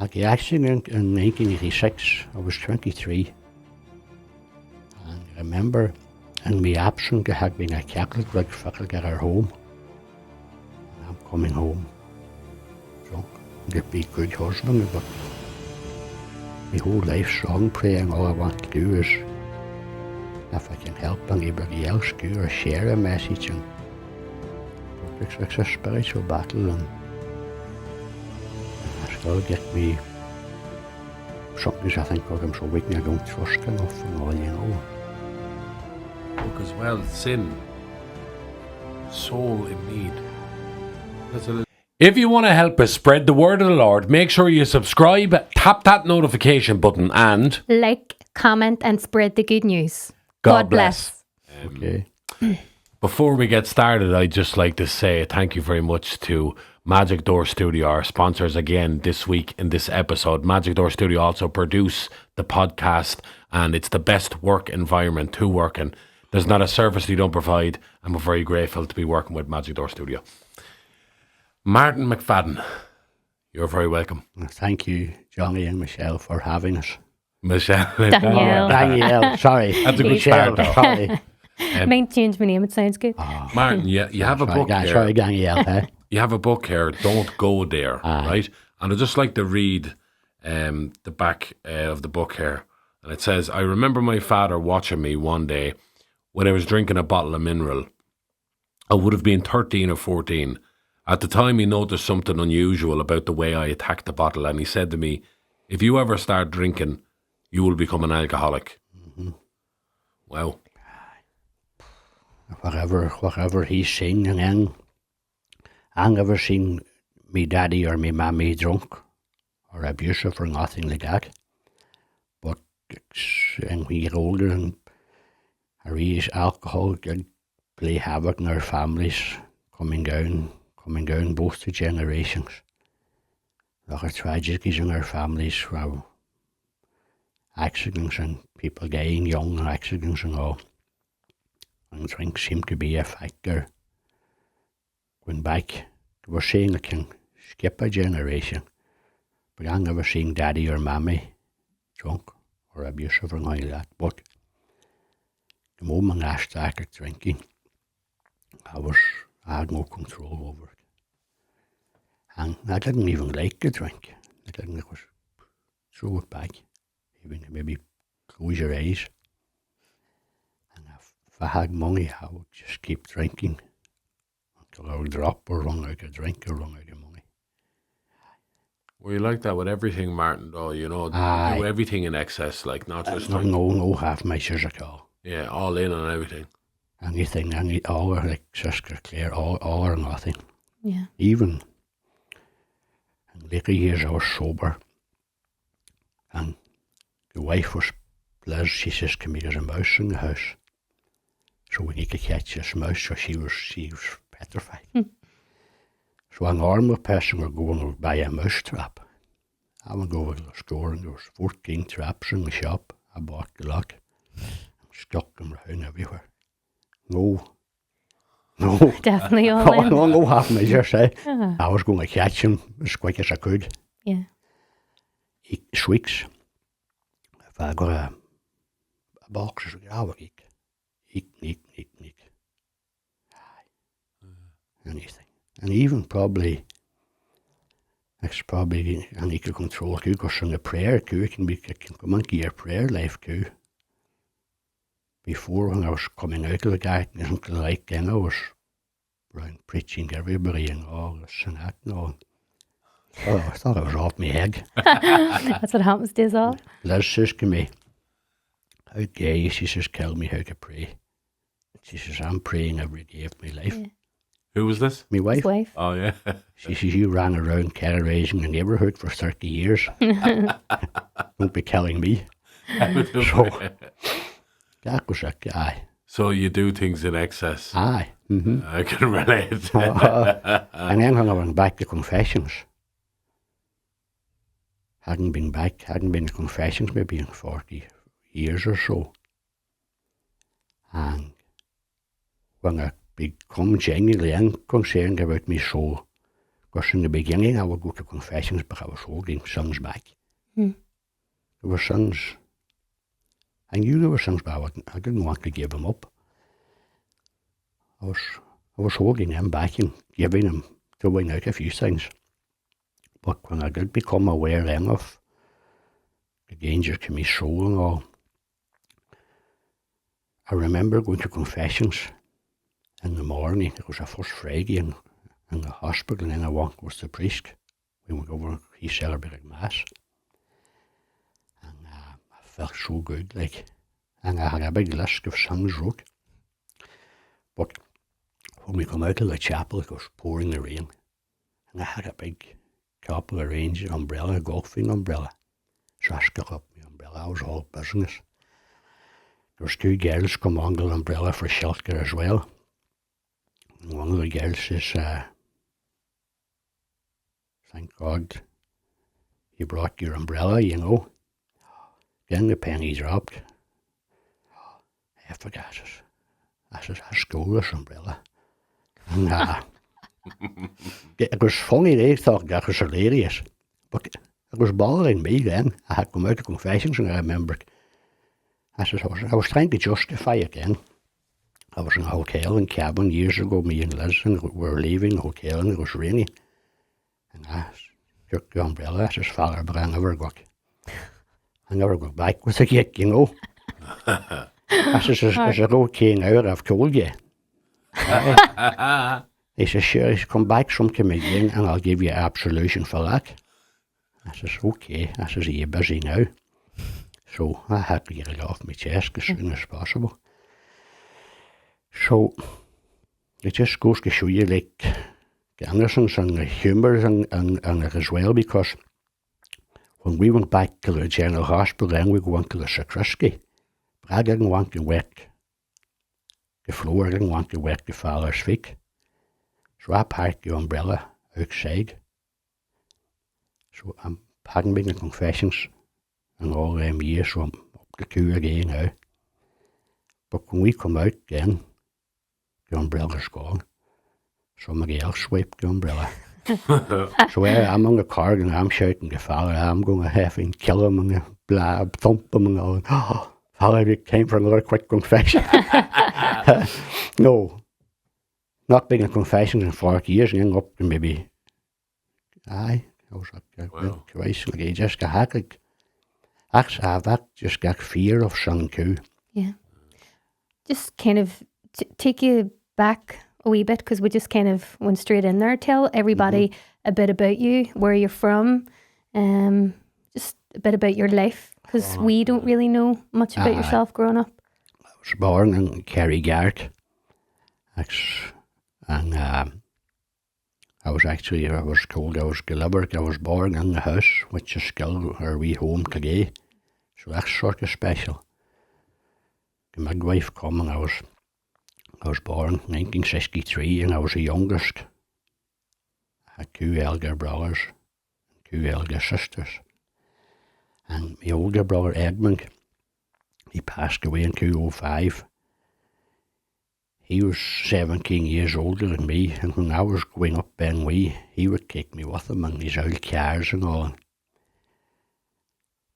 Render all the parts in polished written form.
I got accident in 1986. I was 23. And I remember in my absence I had been a Catholic like fucker get her home. And I'm coming home drunk. To be a good husband, but my whole life's long praying. All I want to do is, if I can help anybody else do or share a message, and it's a spiritual battle, and I still get me. Sometimes I think, God, I'm so weak and I don't trust enough and all, you know. Look as well, sin, soul in need. That's a little. If you want to help us spread the word of the Lord, make sure you subscribe, tap that notification button, and like, comment, and spread the good news. God bless. Okay. Before we get started, I'd just like to say thank you very much to Magic Door Studio, our sponsors again this week in this episode. Magic Door Studio also produce the podcast, and it's the best work environment to work in. There's not a service you don't provide, and we're very grateful to be working with Magic Door Studio. Martin McFadden, you're very welcome. Thank you, Johnny and Michelle, for having us. Michelle. Danielle, sorry. That's a good Michelle, start, though. sorry. Might change my name, it sounds good. Martin, you have a book here. Sorry, Danielle. You have a book here, Don't Go There, right? And I'd just like to read the back of the book here. And it says, I remember my father watching me one day when I was drinking a bottle of mineral. I would have been 13 or 14. At the time, he noticed something unusual about the way I attacked the bottle, and he said to me, if you ever start drinking, you will become an alcoholic. Mm-hmm. Wow. Whatever he's seen, and then I never seen me daddy or me mammy drunk or abusive or nothing like that. But when we get older and our alcohol can play havoc in our families, coming down both the generations. A lot of tragedies in our families, from accidents and people dying young and accidents and all. And drink seemed to be a factor. Going back, we're saying it can skip a generation, but I never seen daddy or mammy drunk or abusive or anything like that. But the moment I started drinking, I had no control over it. And I didn't even like to drink. I didn't just throw it back. Even maybe close your eyes. And if I had money, I would just keep drinking until I would drop or run out of drink or run out of money. Were you like that with everything, Martin, though? You know, you do everything in excess, like not just... No half measures at all. Yeah, all in on everything. Anything, all or like Sister Claire, all or nothing. Yeah. Even in later years I was sober, and the wife was Liz, she says, come here, there's a mouse in the house. So we need to catch this mouse, so she was petrified. So a normal person would go and buy a mouse trap. I would go to the store and there was 14 traps in the shop. I bought the lot and stuck them around everywhere. No. Definitely all in. No half measures, eh? I was going to catch him as quick as I could. Yeah. Sweets. If I got a box, I would eat. Eat. Anything. And even probably, it's probably, I need to control too, because in the prayer too, it can come into your prayer life too. Before, when I was coming out of the darkness into the light, then I was around preaching to everybody and all this and that and all. Oh, I thought I was off my head. That's what happens to us all. Liz says to me, how dare you? She says, tell me how to pray. She says, I'm praying every day of my life. Yeah. Who was this? My wife. His wife. Oh, yeah. She says, you ran around terrorising the neighbourhood for 30 years. Don't be telling me. So, that was a guy. So you do things in excess. Aye. Mm-hmm. I can relate. And then when I went back to confessions, hadn't been to confessions maybe in 40 years or so. And when I become genuinely concerned about my soul, Because in the beginning I would go to confessions, but I was holding songs back. There were songs, I knew there were songs, but I didn't want to give them up. I was holding them back and giving them, throwing out a few things. But when I did become aware then of the danger to my soul and all, I remember going to confessions in the morning. It was our first Friday in the hospital, and then I walked with the priest. We went over, he celebrated Mass. And I felt so good, like, and I had a big list of songs wrote. But when we come out of the chapel, it was pouring the rain. And I had a big top of a range umbrella, a golfing umbrella. So I stuck up my umbrella. I was all business. There was 2 girls come under the umbrella for shelter as well. And one of the girls says, thank God you brought your umbrella, you know. Then the penny dropped. I forgot it. I said, I stole this umbrella. And it was funny, they thought that was hilarious. But it was bothering me then. I had come out of confessions and I remembered. I said, I was trying to justify it then. I was in a hotel in Cabin years ago, me and Liz, and we were leaving the hotel and it was raining. And I took the umbrella. I said, Father, but I never got back with the gig, you know. I said, is it okay now that I've told you? He says, sure, come back sometime again and I'll give you absolution for that. I says, okay. I says, are you busy now? So I had to get it off my chest as soon as possible. So it just goes to show you, like, the innocence and the humour and it as well, because when we went back to the General Hospital, then we went to the sacristy. But I didn't want to wet the floor, I didn't want to wet the Father's feet. So I parked the umbrella outside. So I hadn't been in confessions in all them years, so I'm up to 2 again now. But when we come out then, the umbrella's gone. Somebody else wiped the umbrella. So I'm on the car and I'm shouting to Father, I'm going to have and kill him and blah, thump him and all. Oh, Father, it came for another quick confession. No, not being in confessions in 40 years and up to maybe, I was up there twice. Like, I just got just got fear of something too. Yeah. Just kind of take you back a wee bit, because we just kind of went straight in there. Tell everybody a bit about you, where you're from, just a bit about your life, because we don't really know much about yourself growing up. I was born in Kerrygart, and I was told I was delivered. I was born in the house, which is still our wee home today. So that's sort of special. The midwife come and I was born in 1963 and I was the youngest. I had 2 elder brothers and 2 elder sisters. And my older brother Edmund, he passed away in 2005. He was 17 years older than me, and when I was growing up then he would take me with him in his old cars and all.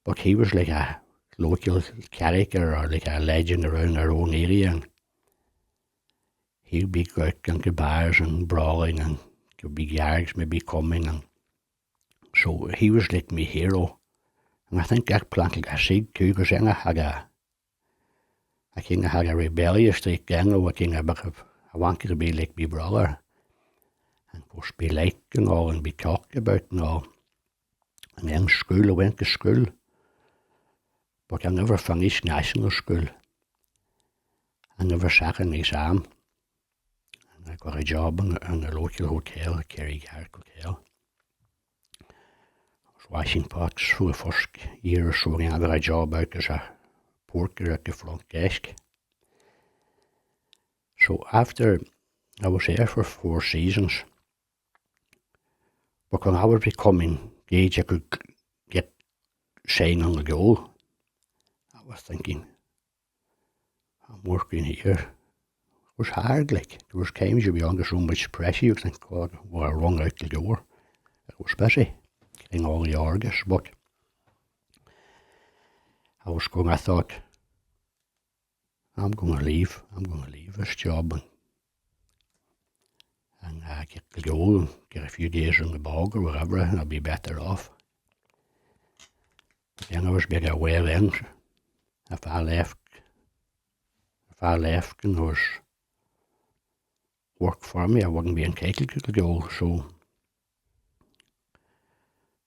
But he was like a local character or like a legend around our own area, and he'd be out into bars and brawling, and there'd be guards maybe coming, and so he was like my hero. And I think that planted a seed too, because then I kind of had a rebellious streak then, I wanted to be like my brother, and of course be liked and all, and be talked about and all. And then school, I went to school, but I never finished national school. I never sat an exam. And I got a job in a local hotel, a Kerrygart Hotel. I was washing pots for the first year or so, and I got a job out as a porter at the front desk. So after I was there for 4 seasons, but when I was becoming the age I could get sign on the goal, I was thinking, I'm working here, was hard, like. There was times you'd be under so much pressure, you'd think, God, well, I run out the door. It was busy, getting all the orders, but I thought, I'm going to leave this job and get the goal and get a few days in the bog or wherever, and I'll be better off. Then I was being aware then, if I left and there was work for me, I wouldn't be entitled to the goal. So,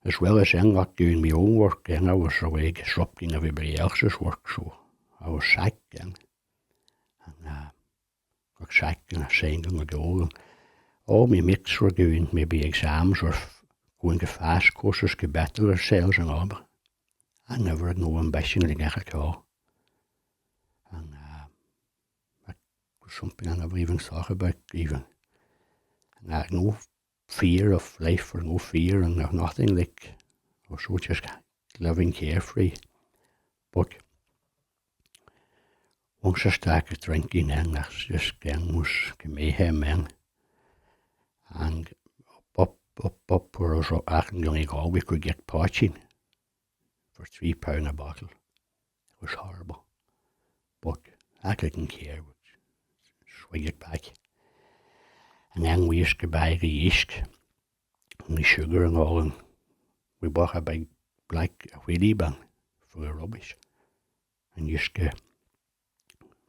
as well as then not doing my own work, then I was away disrupting everybody else's work. So I was sacked then, and got sacked and assigned on the goal. And all my mates were doing maybe exams or going to fast courses to better themselves and all, but I never had no ambition like that at all. And that was something I never even thought about even. And I had no fear of life or no fear and nothing, like I was so just living carefree. But once I started drinking then, that's just then was mayhem then. And up where I was acting young ago, we could get poaching for £3 a bottle. It was horrible. But I didn't care, swing it back. And then we used to buy the yeast and the sugar and all, and we bought a big black wheelie bin for the rubbish and used to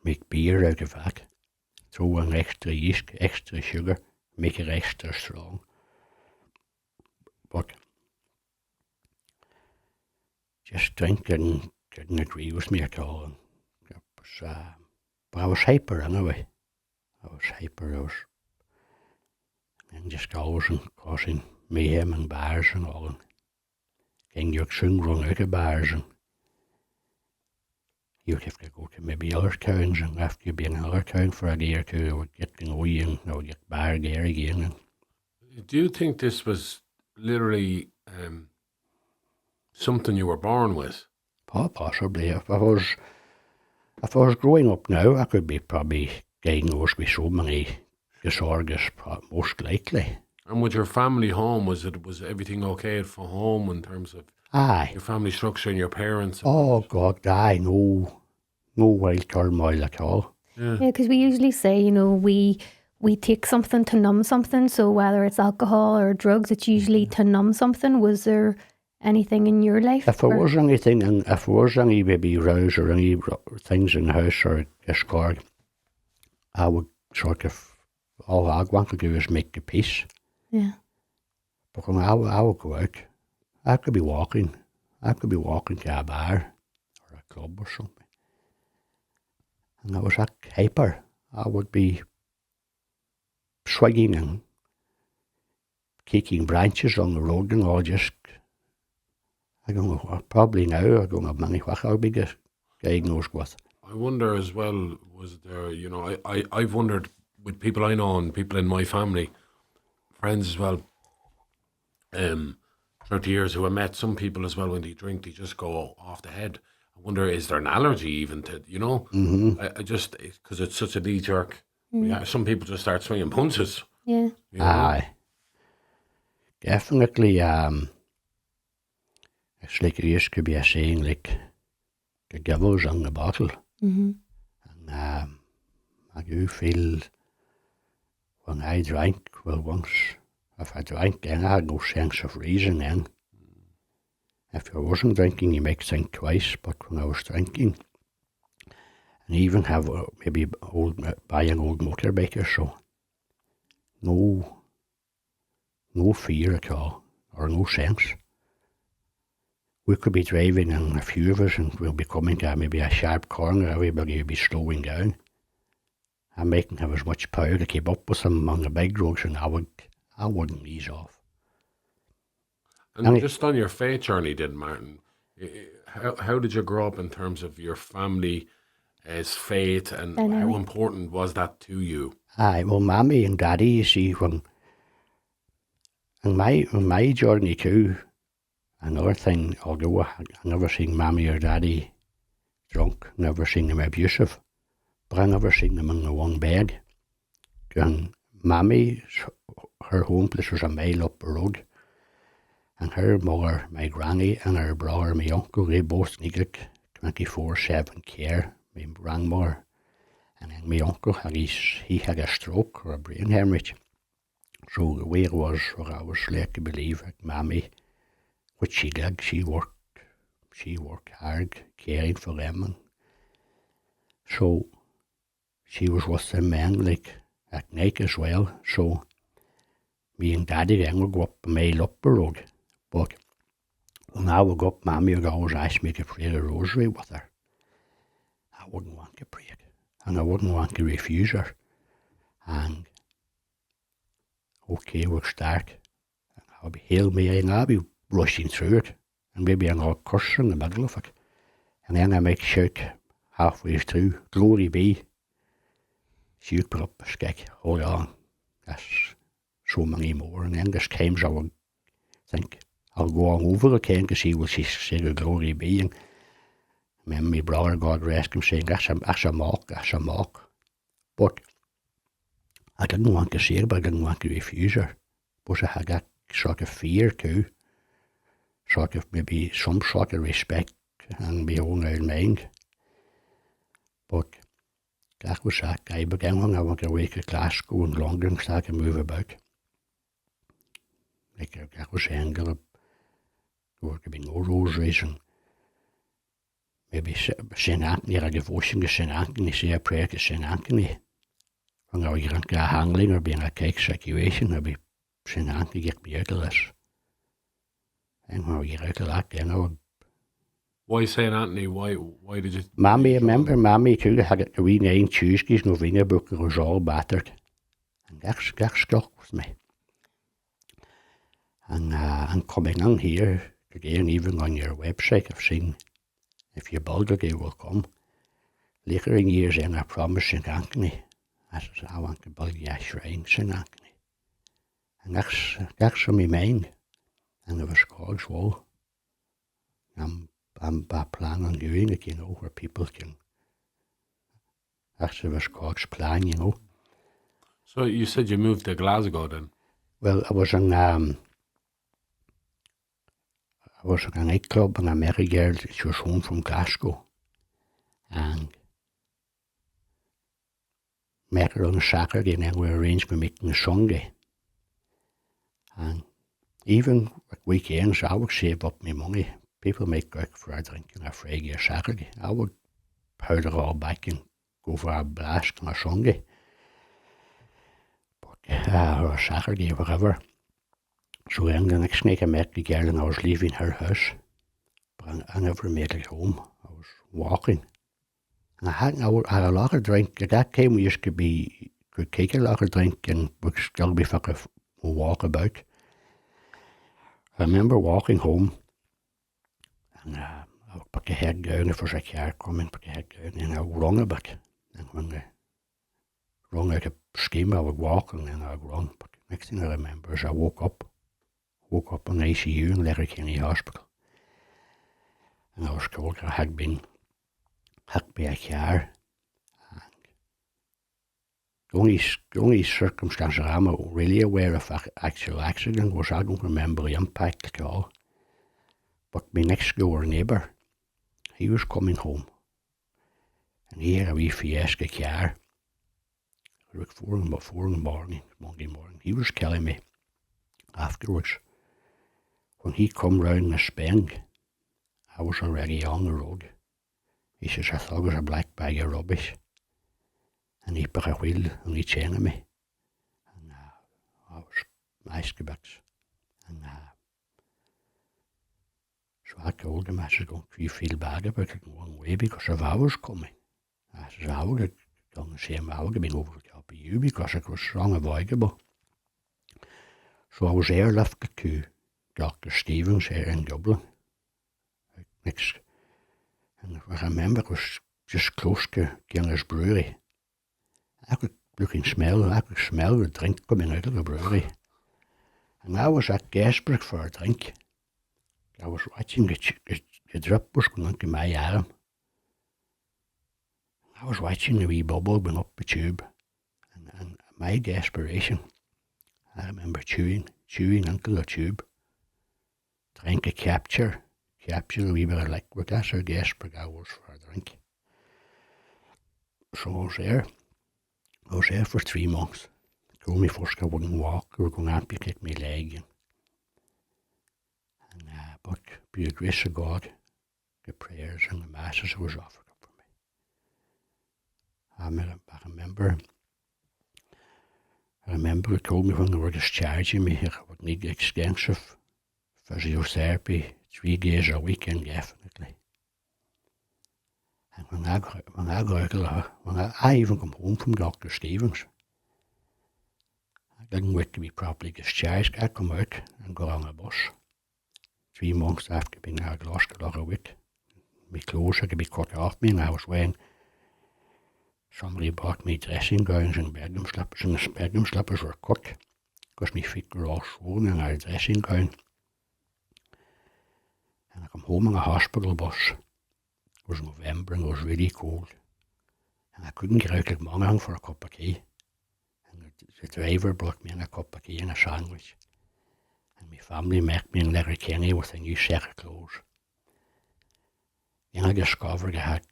make beer out of that, throw in extra yeast, extra sugar, make it extra strong. But just drinking didn't agree with me at all. And it was, but I was hyper anyway. And just always causing mayhem in bars and all. And then you'd soon run out of bars and you'd have to go to maybe other towns, and after you'd be in another town for a day or two, I would get to know you and I would get bar there again. And do you think this was literally something you were born with? Possibly. If I was growing up now, I could be probably diagnosed with so many disorders, most likely. And with your family home, was everything okay for home in terms of your family structure and your parents? Oh God, no wild turmoil at all. Yeah, because we usually say, we take something to numb something. So whether it's alcohol or drugs, it's usually to numb something. Was there anything in your life? If there was anything, and if there was any maybe rows or any things in the house or discord, I would sort of, all I want to do is make the peace. Yeah. But when I would go out, I could be walking to a bar or a club or something. And I was that hyper. I would be swinging and kicking branches on the road and all, just, I don't know, probably now I don't have many what I'll be diagnosed with. I wonder as well, was there, I've wondered with people I know and people in my family, friends as well, 30 years who I met, some people as well, when they drink, they just go off the head. I wonder, is there an allergy even to, Mm-hmm. I just, because it's such a knee-jerk. Yeah, some people just start swinging punches. Yeah. Aye. Definitely, it's like there used to be a saying, like, the devil's in the bottle. Mm-hmm. And I do feel when I drank, well, once, if I drank then I had no sense of reason then. If I wasn't drinking, you might think twice, but when I was drinking, and even have maybe buy an old motorbike or so, no fear at all, or no sense. We could be driving and a few of us, and we'll be coming to maybe a sharp corner, everybody will be slowing down. I mightn't have as much power to keep up with them on the big roads, and I wouldn't ease off. And just on your faith journey then, Martin, how did you grow up in terms of your family as faith, and how important was that to you? Aye, well, Mammy and Daddy, you see, on my journey too, another thing, although I never seen Mammy or Daddy drunk, never seen them abusive, but I never seen them in the one bed. and Mammy, her home place was a mile up the road. And her mother, my granny, and her brother, my uncle, they both needed 24/7 care, my grandmother. And then my uncle, he had a stroke or a brain hemorrhage. So the way it was, where I was led to believe that Mammy, which she did, she worked hard caring for them. And so she was with the men like at night as well. So me and Daddy then would go up a mile up the road. But when I would go up, Mammy would always ask me to pray the rosary with her. I wouldn't want to pray it, and I wouldn't want to refuse her. And okay, we'll start. And I'll be Hail Mary, and I'll be rushing through it, and maybe I'll curse in the middle of it. And then I might shout halfway through, Glory be. She would put up a skeg, hold on, that's so many more. And then there's times I would think, I'll go on over again to see what she said, the glory be. And then my brother, God rest him, saying, that's a mock. But I didn't want to say it, but I didn't want to refuse her. But I had that sort of fear too, sort of maybe some sort of respect in my own mind. But that was that. I began when I went away to Glasgow and London, started to move about. Like that was the end of it. There would be no rosaries, and maybe St. Anthony, a devotion to St. Anthony, say a prayer to St. Anthony. When I was going to a handling or being a cake situation, I'd be St. Anthony, get me out of this. And when I get out of that, then I would. Why St. Anthony? Why did you? Mammy, I remember Mammy too, had a wee 9 Tuesdays novena book that was all battered. And that stuck with me. And coming on here today, and even on your website, I've seen, if you build it, they will come. Later in years, then I promised St. Anthony, I said, I want to build you a shrine, St. Anthony. And that's on my mind. And it was God's will. I'm planning on doing it, where people can, that's God's plan, So you said you moved to Glasgow then? Well, I was in a nightclub and I met a girl. She was home from Glasgow, and met her on a Saturday, and then we arranged for meeting a Sunday. And even at weekends, I would save up my money. People might go out for a drink on a Friday or Saturday. I would powder all back and go for a blast on a Sunday. But, or a Saturday or whatever. So then the next night I met the girl and I was leaving her house. But I never made it home. I was walking. And I had a lot of drink. At that time we used to could take a lot of drink and would still be fucking walk about. I remember walking home and I would put the head down if there was a car coming, put the head down, and I would run a bit. And when I run out of steam, I would walk and then I would run. But the next thing I remember is I woke up in ICU in Letterkenny Hospital. And I was told I had been hit by a car. And the only circumstance that I'm really aware of actual accident was I don't remember the impact at all. But my next door neighbour, he was coming home. And he had a wee Fiesta car. It was 4 in the morning, Monday morning. He was telling me afterwards, when he come round the bend, I was already on the road. He says, I thought it was a black bag of rubbish. And he put a wheel on each end of me. And I was nice to bits. And so I told him, I said, don't you feel bad about it in one way, because if I was coming, I said, I would have done the same. I would have been over the top of you because it was unavoidable. So I was airlifted to Dr. Stevens here in Dublin. And I remember it was just close to Guinness Brewery. I could smell the drink coming out of the brewery. And I was that desperate for a drink. I was watching the drip was going into my arm. I was watching the wee bubble going up the tube. And my desperation, I remember chewing until the tube, drank a capture a wee bit of liquid. That's how desperate I was for a drink. So I was there for 3 months. Told me first I wouldn't walk, I was going to amputate my leg. But by the grace of God, the prayers and the masses was offered up for me. I remember it told me when they were discharging me, I would need extensive physiotherapy 3 days a week indefinitely. And when I even come home from Dr. Stevens, I didn't wait to be properly discharged. I come out and got on a bus. 3 months after being out, I lost a lot of weight. My clothes had to be cut off me, and I was wearing. Somebody bought me dressing gowns and bedroom slippers, and the bedroom slippers were cut because my feet were all swollen in our dressing gown. And I come home on a hospital bus. It was November and it was really cold. And I couldn't get out of Monaghan for a cup of tea. And the driver brought me in a cup of tea and a sandwich. And my family met me in Letterkenny with a new set of clothes. Then I discovered I had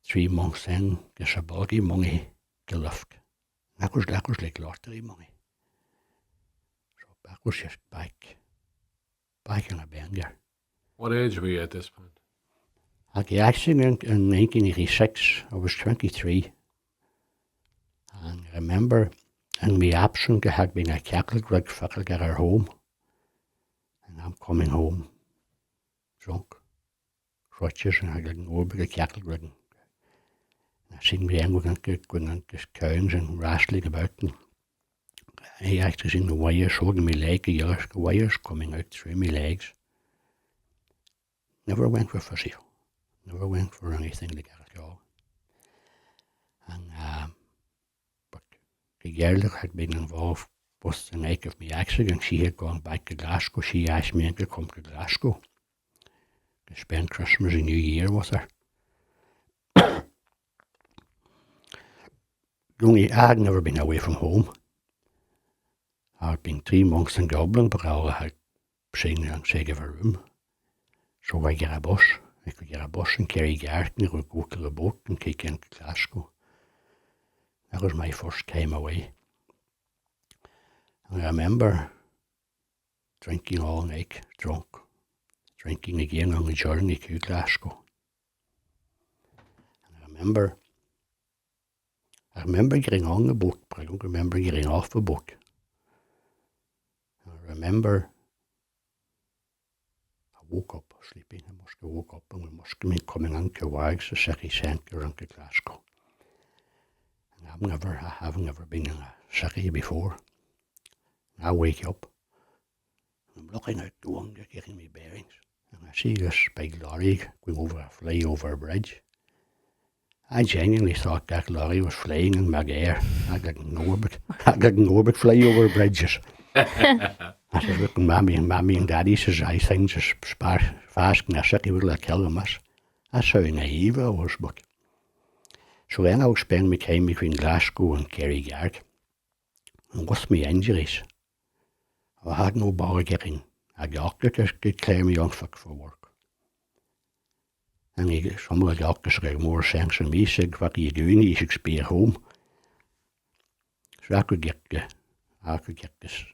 3 months in disability money to lift. That was like lottery money. So that was just back in a bender. What age were you at this point? At the accident in 1986, I was 23. And I remember in my absence there had been a cattle rig fitted at our home. And I'm coming home drunk, crutches, and I didn't know about the cattle rig. I seen my end going into cows and wrestling about, and I actually seen the wires holding my leg, the wires coming out through my legs. Never went for physio, never went for anything like that at all. And but the girl that had been involved with the night of my accident, she had gone back to Glasgow. She asked me to come to Glasgow to spend Christmas and New Year with her. I had never been away from home. I had been 3 months in Dublin, but all I had seen the inside of a room. So I get a bus. I could get a bus in Kerrygarten, and I would go to the boat and take into Glasgow. That was my first time away. And I remember drinking all night, drunk, drinking again on the journey to Glasgow. And I remember getting on the boat, but I don't remember getting off the boat. And I remember I woke up sleeping. I must have woke up and we must have been coming into Wags, the city centre, into Glasgow. And I have never been in a city before. And I wake up and I'm looking out the window, getting my bearings, and I see this big lorry going over a flyover bridge. I genuinely thought that lorry was flying in mid-air. I didn't know about flyover bridges. I said, look, Mammy and Daddy says, I think just fast in the city will kill them. That's how naive I was. But so then I would spend my time between Glasgow and Kerrygarten. And with my injuries, I had no bother getting a doctor to declare me unfit for work. And some of the doctors got more sense than me, said, what are you doing? You should be at home. So I could get this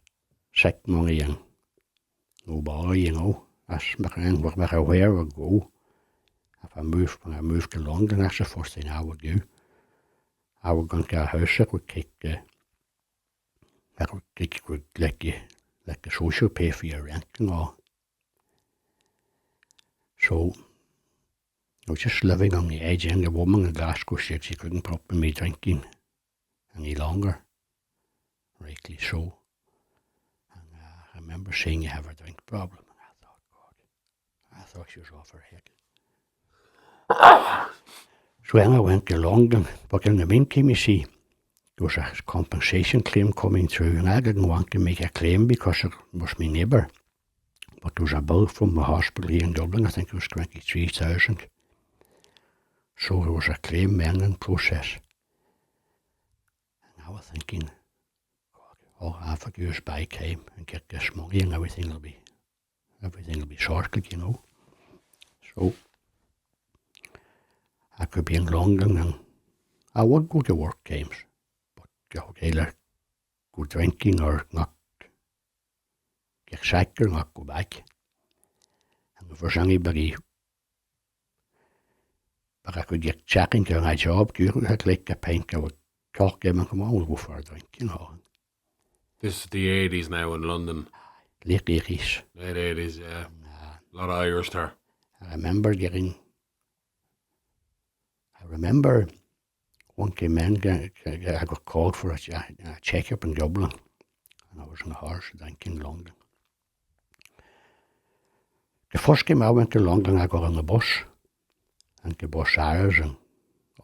sick money and no bother, you know. That's no matter where I go. When I moved to London, that's the first thing I would do. I would go into a house that would let the social pay for your rent and all. So I was just living on the edge, and the woman in Glasgow said she couldn't put up with me drinking any longer. Rightly so. And I remember saying, you have a drink problem. And I thought she was off her head. So then I went to London, but in the meantime, you see, there was a compensation claim coming through, and I didn't want to make a claim because it was my neighbour. But there was a bill from the hospital here in Dublin, I think it was 23,000. So there was a claim then in process. And I was thinking, half a year's back home and get this money and everything will be sorted, So I could be in London and I would go to work games, but either go drinking or not get sick or not go back. And if there's anybody, but I could get checking to my job, I'd like a pint, I would talk to them and come on, we'll go for a drink, This is the 80s now in London. Late 80s. Late 80s, yeah. A lot of Irish there. I remember one came in, I got called for a check-up in Dublin, and I was in a horse drinking in London. The first time I went to London, I got on the bus, and the bus hours, and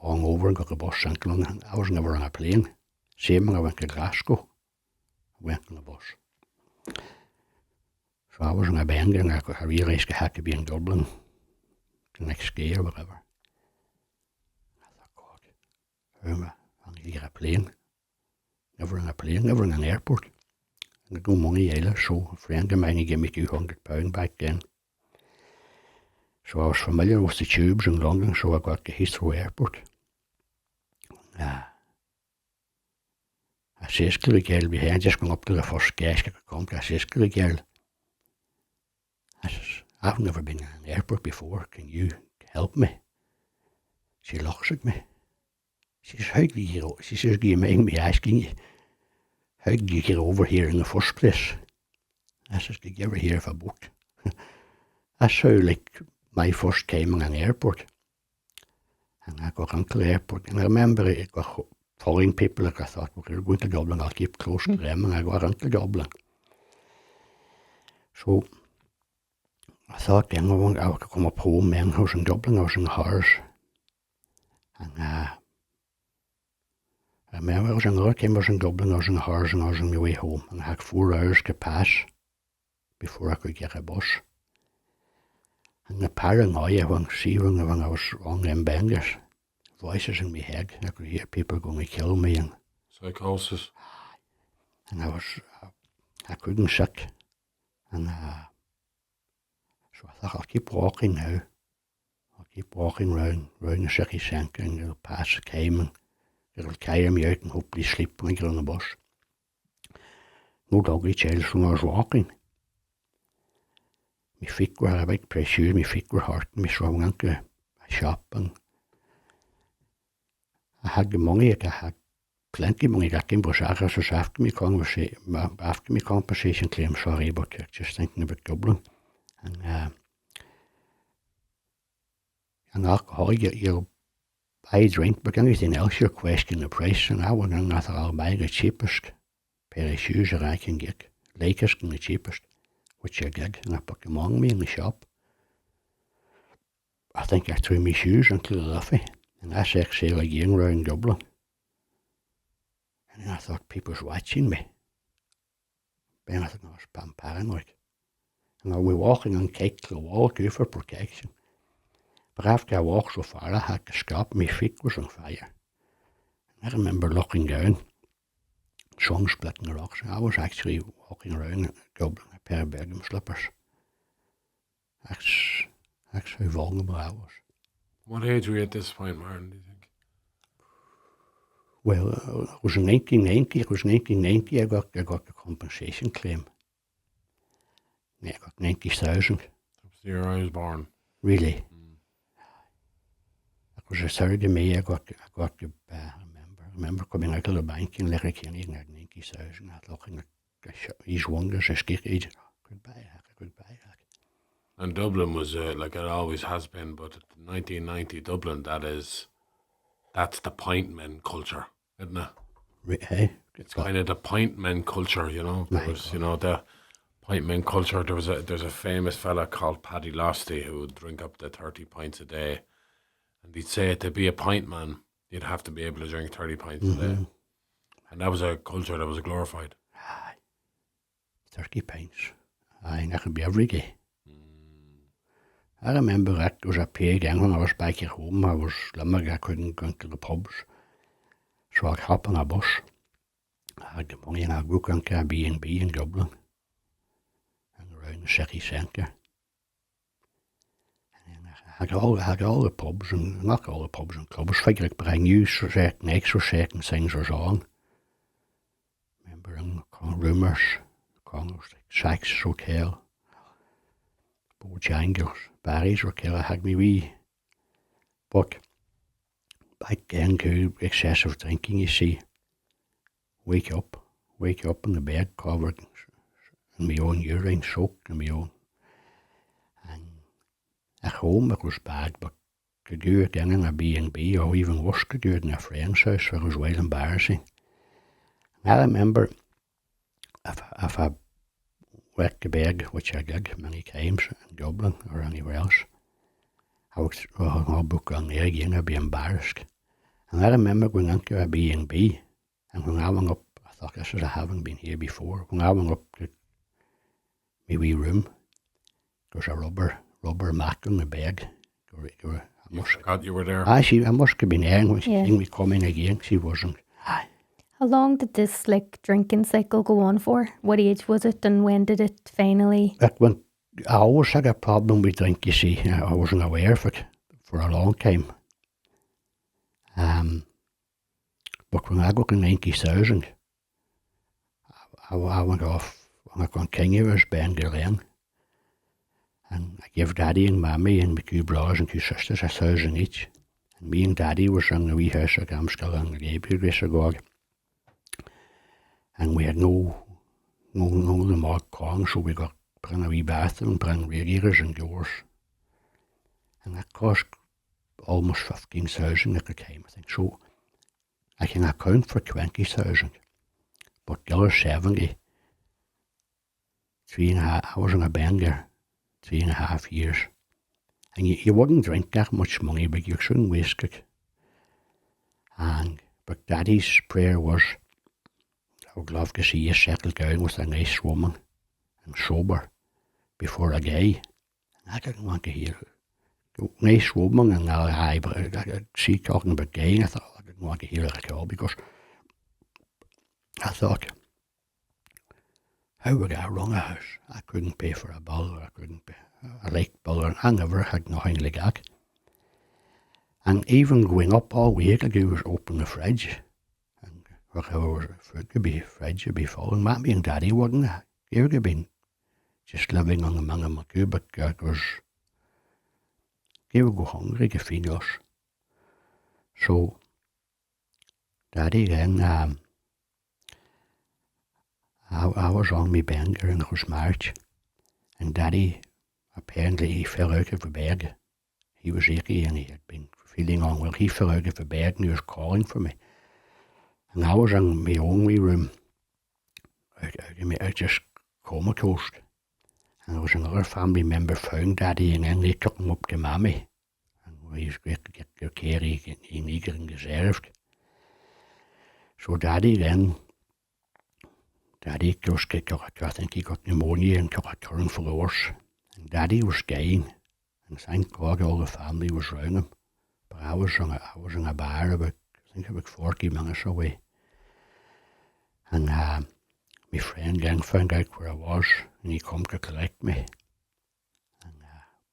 on over and got the bus into London. I was never on a plane. Same when I went to Glasgow, I went on the bus. So I was in a band and I realised I had to be in Dublin the next day or whatever. I thought, God, how am I need to get a plane? Never in a plane, never in an airport. And I had no money either, so a friend of mine gave me £200 back then. So I was familiar with the tubes in London, so I got to Heathrow Airport. I says to the girl behind, just going up to the first desk I could come to, I says to the girl, I says, I've never been in an airport before, can you help me? She looks at me. She says, she says, do you mind me asking you, how did you get over here in the first place? I says, did you ever hear of a boat? That's how, like, my first time in an airport. And I got into the airport, and I remember I got following people, like I thought, well, we're going to Dublin, I'll keep close to them, and I got into Dublin. So I thought then I could come up home then. I was in Dublin, I was in the horse. And I remember I was another time I was in Dublin, I was in the horse and I was on my way home. And I had 4 hours to pass before I could get a bus. And the paranoia when I was on them benders, voices in my head, I could hear people going to kill me. And psychosis. And I couldn't sit. And so I thought, I'll keep walking now. I'll keep walking round the city centre and it'll pass the time and it'll carry me out and hopefully sleep when I get on the bus. No doggy child, so when I was walking, my feet were a big pair of shoes, my feet were hurting me, so I went to a shop and I had the money, I had plenty of money that came, but I was after my compensation claim, sorry, but just thinking about Dublin. And alcohol, you buy drink, but anything else you question the price, and I went in and I thought I'll buy the cheapest pair of shoes that I can get, latest and the cheapest, which I did, and I put them on me in the shop. I think I threw my shoes into the Liffey, and I set sail again round Dublin. And then I thought people was watching me. Then I thought I'm paranoid. And I was walking on cake to the wall too for protection. But after I walked so far, I had to stop. My feet was on fire. And I remember looking down, sun splitting the rocks. I was actually walking around Dublin in a pair of Bergam slippers. That's how vulnerable I was. What age were you at this point, Martin, do you think? Well, it was in 1990. I got the compensation claim. Yeah, I got 90,000. That was the year I was born. Really? It was a third of me. I remember coming out of the bank in Letterkenny and I had 90,000. I was looking at these wonders, escapades. I could buy that. And Dublin was like it always has been, but 1990 Dublin, that's the point men culture, isn't it? Hey, it's kind of the point men culture, you know. There was, the point men culture. There's a famous fella called Paddy Losty who would drink up to 30 pints a day, and he'd say to be a pint man, you'd have to be able to drink 30 pints a day, and that was a culture that was glorified. 30 pints, that could be every day. I remember that there was a period then when I was back at home, I was limerick, I couldn't go into the pubs. So I'd hop on a bus I had the money and I worked on a B&B in Dublin and around the city centre. And I had all the pubs, and not all the pubs and clubs, figured, but I knew certain extra certain things was on. Remember in Rumours, Connors, Sykes Hotel, Bojangles, Barry's Hotel, I had me wee. But back then too, excessive drinking, you see. Wake up in the bed covered in my own urine, soaked in my own. And at home it was bad, but to do it then in a B&B, or even worse, to do it in a friend's house, it was well embarrassing. And I remember if I wet the bed, which I did many times in Dublin or anywhere else, I would I'll book on there again, I'd be embarrassed. And I remember going into a B&B, and when I went up, I thought, this is, I haven't been here before. When I went up to my wee room, there was a rubber mat on the bed. You forgot you were there. I must have been there, and when she seen me come in again, she wasn't. Aye. How long did this drinking cycle go on for? What age was it, and when did it finally? I always had a problem with drink, you see. I wasn't aware of it for a long time. But when I got to 90,000, I went off on a continuous Bangor, and I gave Daddy and Mammy and my two brothers and two sisters 1,000 each. And me and Daddy was in the wee house at Amskill on the Gabriel Synagogue. And we had no more corn, so we got put in a wee bathroom, put in radiators and doors. And that cost almost 15,000 at the time, I think. So I can account for 20,000, but the other 70, I was in a Bangor 3.5 years. And you wouldn't drink that much money, but you shouldn't waste it. But Daddy's prayer was, I would love to see you settle down with a nice woman and sober before a guy. And I didn't want to hear it. Nice woman, and I see talking about gay, and I thought, I didn't want to hear it at all, because I thought, how would I run a house? I couldn't pay for a bill, or I couldn't pay a light bill, or I never had nothing like that. And even going up all week, I do was open the fridge, and whatever food could be, fridge would be full, and Mammy and Daddy wouldn't. They would have been just living on the Mangamacoo, but it was, they would go hungry to feed us. So Daddy then, I was on my Bangor, and it was March, and Daddy, apparently he fell out of the bed. He was achy and he had been feeling unwell. He fell out of the bed and he was calling for me. And I was in my own wee room, out just comatose. And there was another family member found Daddy, and then they took him up to Mammy. And he was great to get the care he needed and deserved. So Daddy just I think he got pneumonia and took a turn for the worse. And Daddy was dying, and thank God all the family was round him. But I was in a bar about 40 minutes away. And my friend then found out where I was, and he come to collect me. And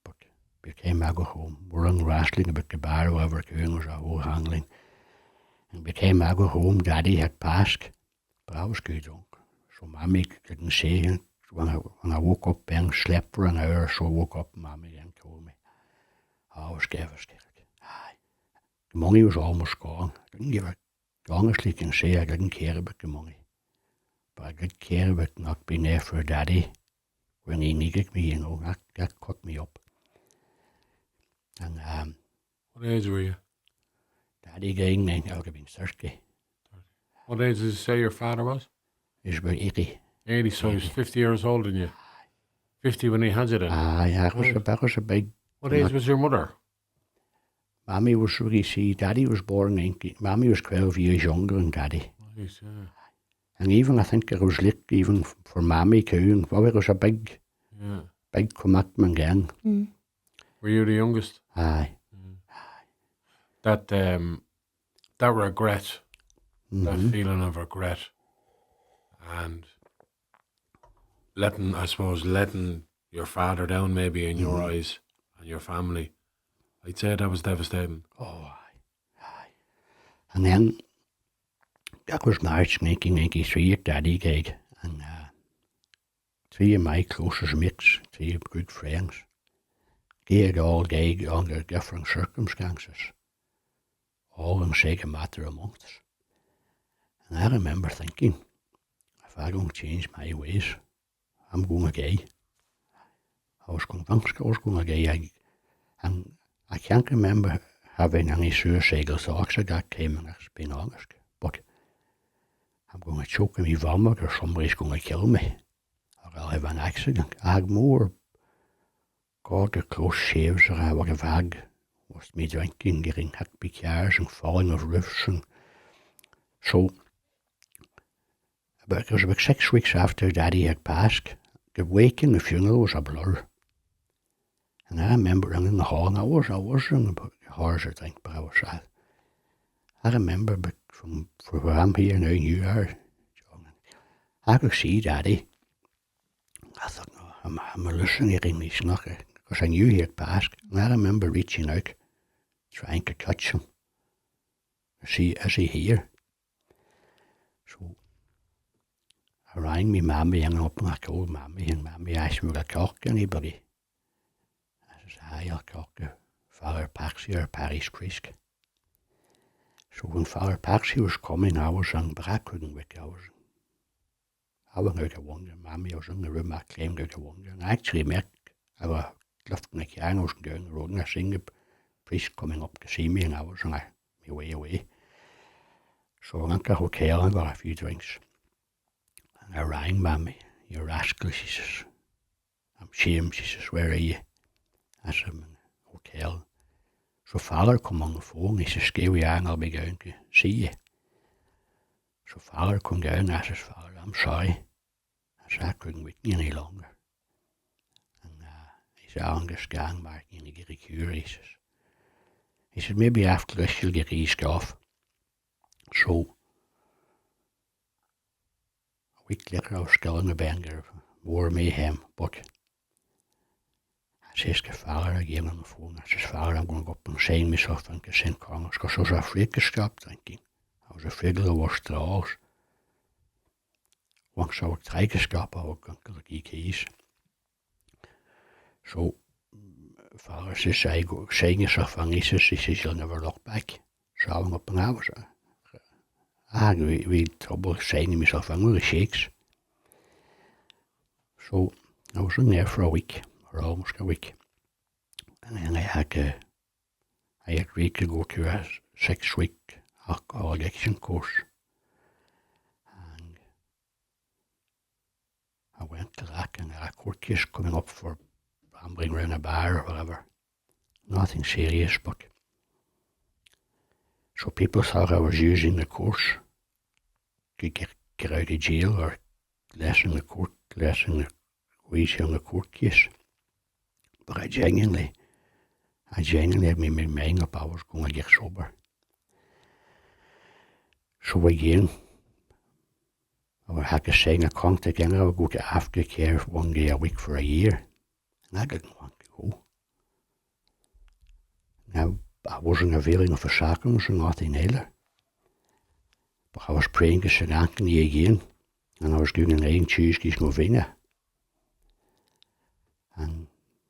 but by the time I got home, we were on wrestling about the bar, whatever doing was a whole handling. And by the time I got home, Daddy had passed, but I was too drunk. So Mammy didn't say it. When I woke up, then slept for an hour or so, woke up, and Mammy then told me. I was devastated. The money was almost gone. I didn't give it. Honestly, can say I didn't care about the money. But I did care about not being there for Daddy when he needed me, that cut me up. And what age were you? Daddy died, I would have been 30. What age did you say your father was? He was about 80. 80, so he was 50 years older than you. 50 when he had you then? That was a big... What age was your mother? Mammy was, Daddy was born 19... Mammy was 12 years younger than Daddy. Nice, yeah. And even, I think it was lit even for Mammy too, and it was a big commitment then. Mm. Were you the youngest? Aye. Mm. That regret, that feeling of regret, and letting your father down maybe in your eyes and your family. I'd say that was devastating. Oh, aye. And then that was March 1993 at Daddy gig, and three of my closest mates, three good friends, they had all died under different circumstances, all in a matter of months. And I remember thinking, if I don't change my ways, I'm going to die. I was convinced I was going to die. And I can't remember having any suicidal thoughts at that time, and that's being honest. But I'm going to choke in my vomit, or somebody's going to kill me, or I'll have an accident. I had more God, the close shaves that I would have had was me drinking, getting hit by cars and falling off roofs. And so, it was about 6 weeks after Daddy had passed. The wake and the funeral was a blur. And I remember in the hall, and I was in the horrors, I think, but I was sad. I remember, but from where I'm here now, you are, John, I could see Daddy. I thought, no, I'm hallucinating, he's not, because I knew he had passed. And I remember reaching out, trying to touch him, to see, is he here? So I rang me mammy and up, and I told mammy, and mammy asked me, will I talk to anybody? I said, aye, I'll talk to Father Paxi or Parish Priest. So when Father Paxi was coming, I was on, but I couldn't wake. I went out of wonder. Mammy, I was in the room, I climbed out of wonder. And I actually met, I was lifting the car and I was going down the road, and I seen the priest coming up to see me, and I was on my way away. So I went to the hotel and got a few drinks. And I rang Mammy, you rascal, she says. I'm ashamed, she says, where are you? I said, I'm in the hotel. So Father come on the phone, he says, stay where you are and I'll be going to see you. So Father come down, and I says, Father, I'm sorry. I said, I couldn't wait any longer. And he said, I understand, Martin, you get a cure, he says, maybe after this you'll get eased off. So a week later I was still in the Bangor, more mayhem, but I says to Father again on the phone, I says, Father, I'm going to go up and sign myself into St. Connor's, because I was afraid to stop drinking. I was afraid of the worst straws. Once I would try to stop, I would go to the keys. So Father says, I go sign yourself in, he says, you'll never look back. So I went up, and I had real trouble signing myself in with the shakes. So I was in there for a week, or almost a week. And then I agreed to go to a 6-week alcohol addiction course. And I went to that, and a court case coming up for rambling around a bar or whatever. Nothing serious, but so people thought I was using the course to get out of jail, or lessen the wheezy on the court case. But I genuinely had made my mind up I was going to get sober. So again, I had to sign a contract again. I would go to aftercare 1 day a week for a year. And I didn't want to go. Now, I wasn't availing of the sacraments or nothing either. But I was praying to St. Anthony again, and I was doing an 9 Tuesdays novena. And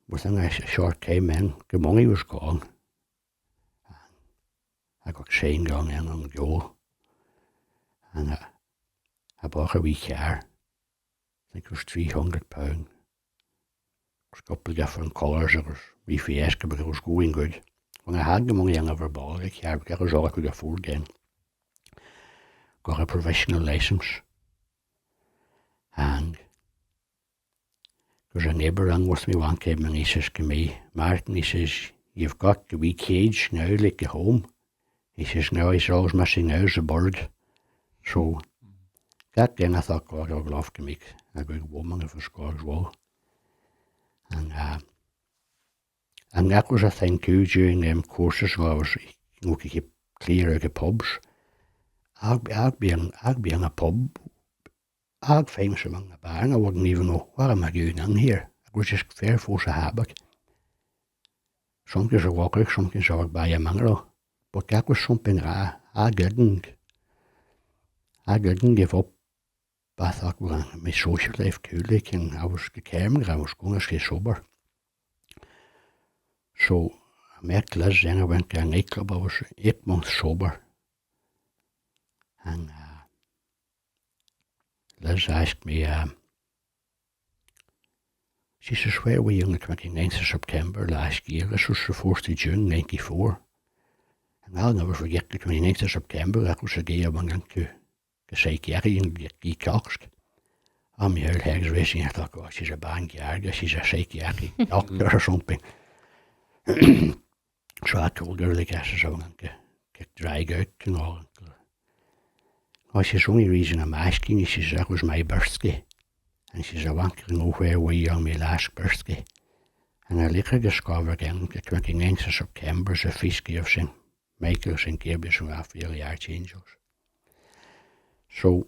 within a short time then, the money was gone. And I got signed on in on the goal. And I bought a wee car. I think it was £300. It was a couple of different colours. It was wee Fiesta, but it was going good. When I had the money, I never bought a car, because that was all I could afford then. Got a provisional licence. And there's a neighbour rang with me one time, and he says to me, Martin, he says, you've got the wee cage now, like the home. He says, now he's always missing now is a bird. So that then I thought, God, I would love to make a good woman if it's God's will. And that was a thing too during them courses where I was, to keep clear out of pubs. I'd be in a pub. I'm famous among the bar, and I wouldn't even know what am I doing in here. I was just fair force a habit. Sometimes I walk out, sometimes I walk by a mangro. But that was something I didn't give up. I thought, well, my social life too, like, and I was determined I was going to stay sober. So I met Liz, then I went to a nightclub. I was 8 months sober. And Liz asked me, she says, where were you on the 29th of September last year? This was the 4th of June, 94. And I'll never forget the 29th of September. That was the day I went into the psychiatry and get detoxed. I'm my old head's racing. I thought, oh, she's a vanguard, she's a psychiatric doctor or something. So I told her, like, I says, I went to get dragged out and all. Oh, she says, the only reason I'm asking you, she says, that was my birthday. And she says, I want to know where were you on my last birthday. And I later discovered again the 29th of September is a feast day of St. Michael, St. Gabriel, and Raphael, the Archangels. So,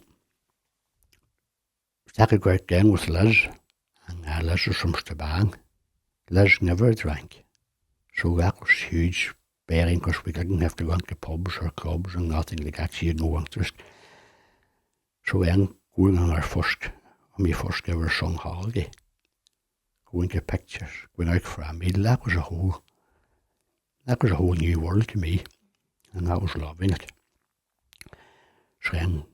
started go out again with Liz, and Liz was from Staban. Liz never drank. So that was huge bearing because we didn't have to go into pubs or clubs and nothing like that. She had no interest. So then going on my first ever song holiday, going to pictures, going out for a meal, that was a whole new world to me, and I was loving it. So then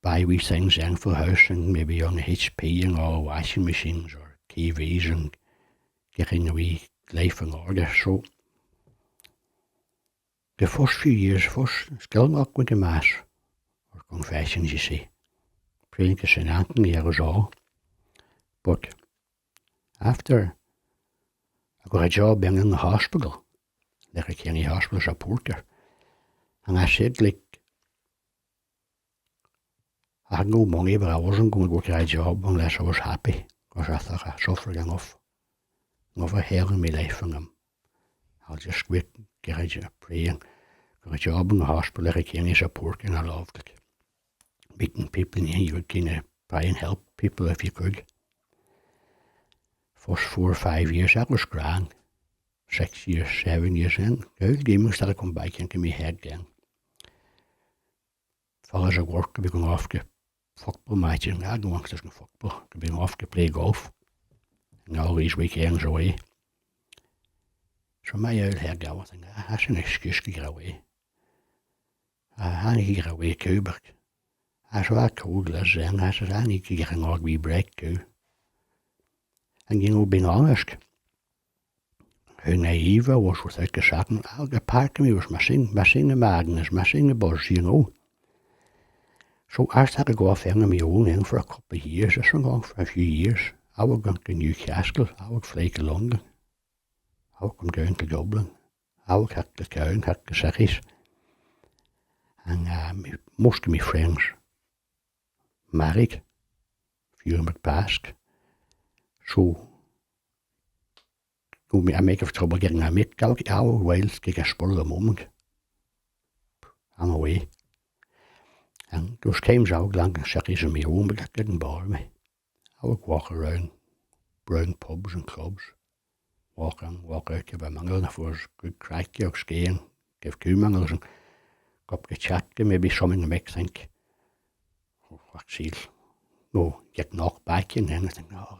buy wee things then for the house and maybe on the HP and all washing machines or TVs and getting a wee life in order. So the first few years, still not going to mass or confessions, you see. Praying to St. Anthony, that was all. But after I got a job in the hospital, like a Kenny Hospital as a porter, and I said, like, I had no money, but I wasn't going to go to a job unless I was happy, because I thought I suffered enough hell in my life, and I'll just quit, get a job, praying, got a job in the hospital like a Kenny as a porter, and I loved it. Meeting people, and you would kind of try and help people if you could. First 4 or 5 years, that was grand. 6 years, 7 years in, the gaming started coming back into my head then. Fellas at work could be going off to football matches, and I had no interest in football, could be going off to play golf, and all these weekends away. So my old head got thinking, that's an excuse to get away. I need to get away too, but so I told Liz then, I said, I need to get an odd wee break too. And you know, being honest, how naive I was without the second, the part of me was missing the madness, missing the buzz, you know. So I started to go off on my own in for a couple of years. I was on for a few years. I would go to Newcastle, I would fly to London, I would come down to Dublin, I would hit the town, hit the cities. And most of my friends married, a few of them had passed. So I make of trouble getting a mate. I'll take a spur of the moment. I'm away. And those times I would land in cities on my own, but that didn't bother me. I would walk around brown pubs and clubs, walk in, walk out, give a mingle, and if it was good crack, you skiing, give 2 mingles and go up to chat to maybe something to make think, oh, what's he? No, get knocked back and then I think, no,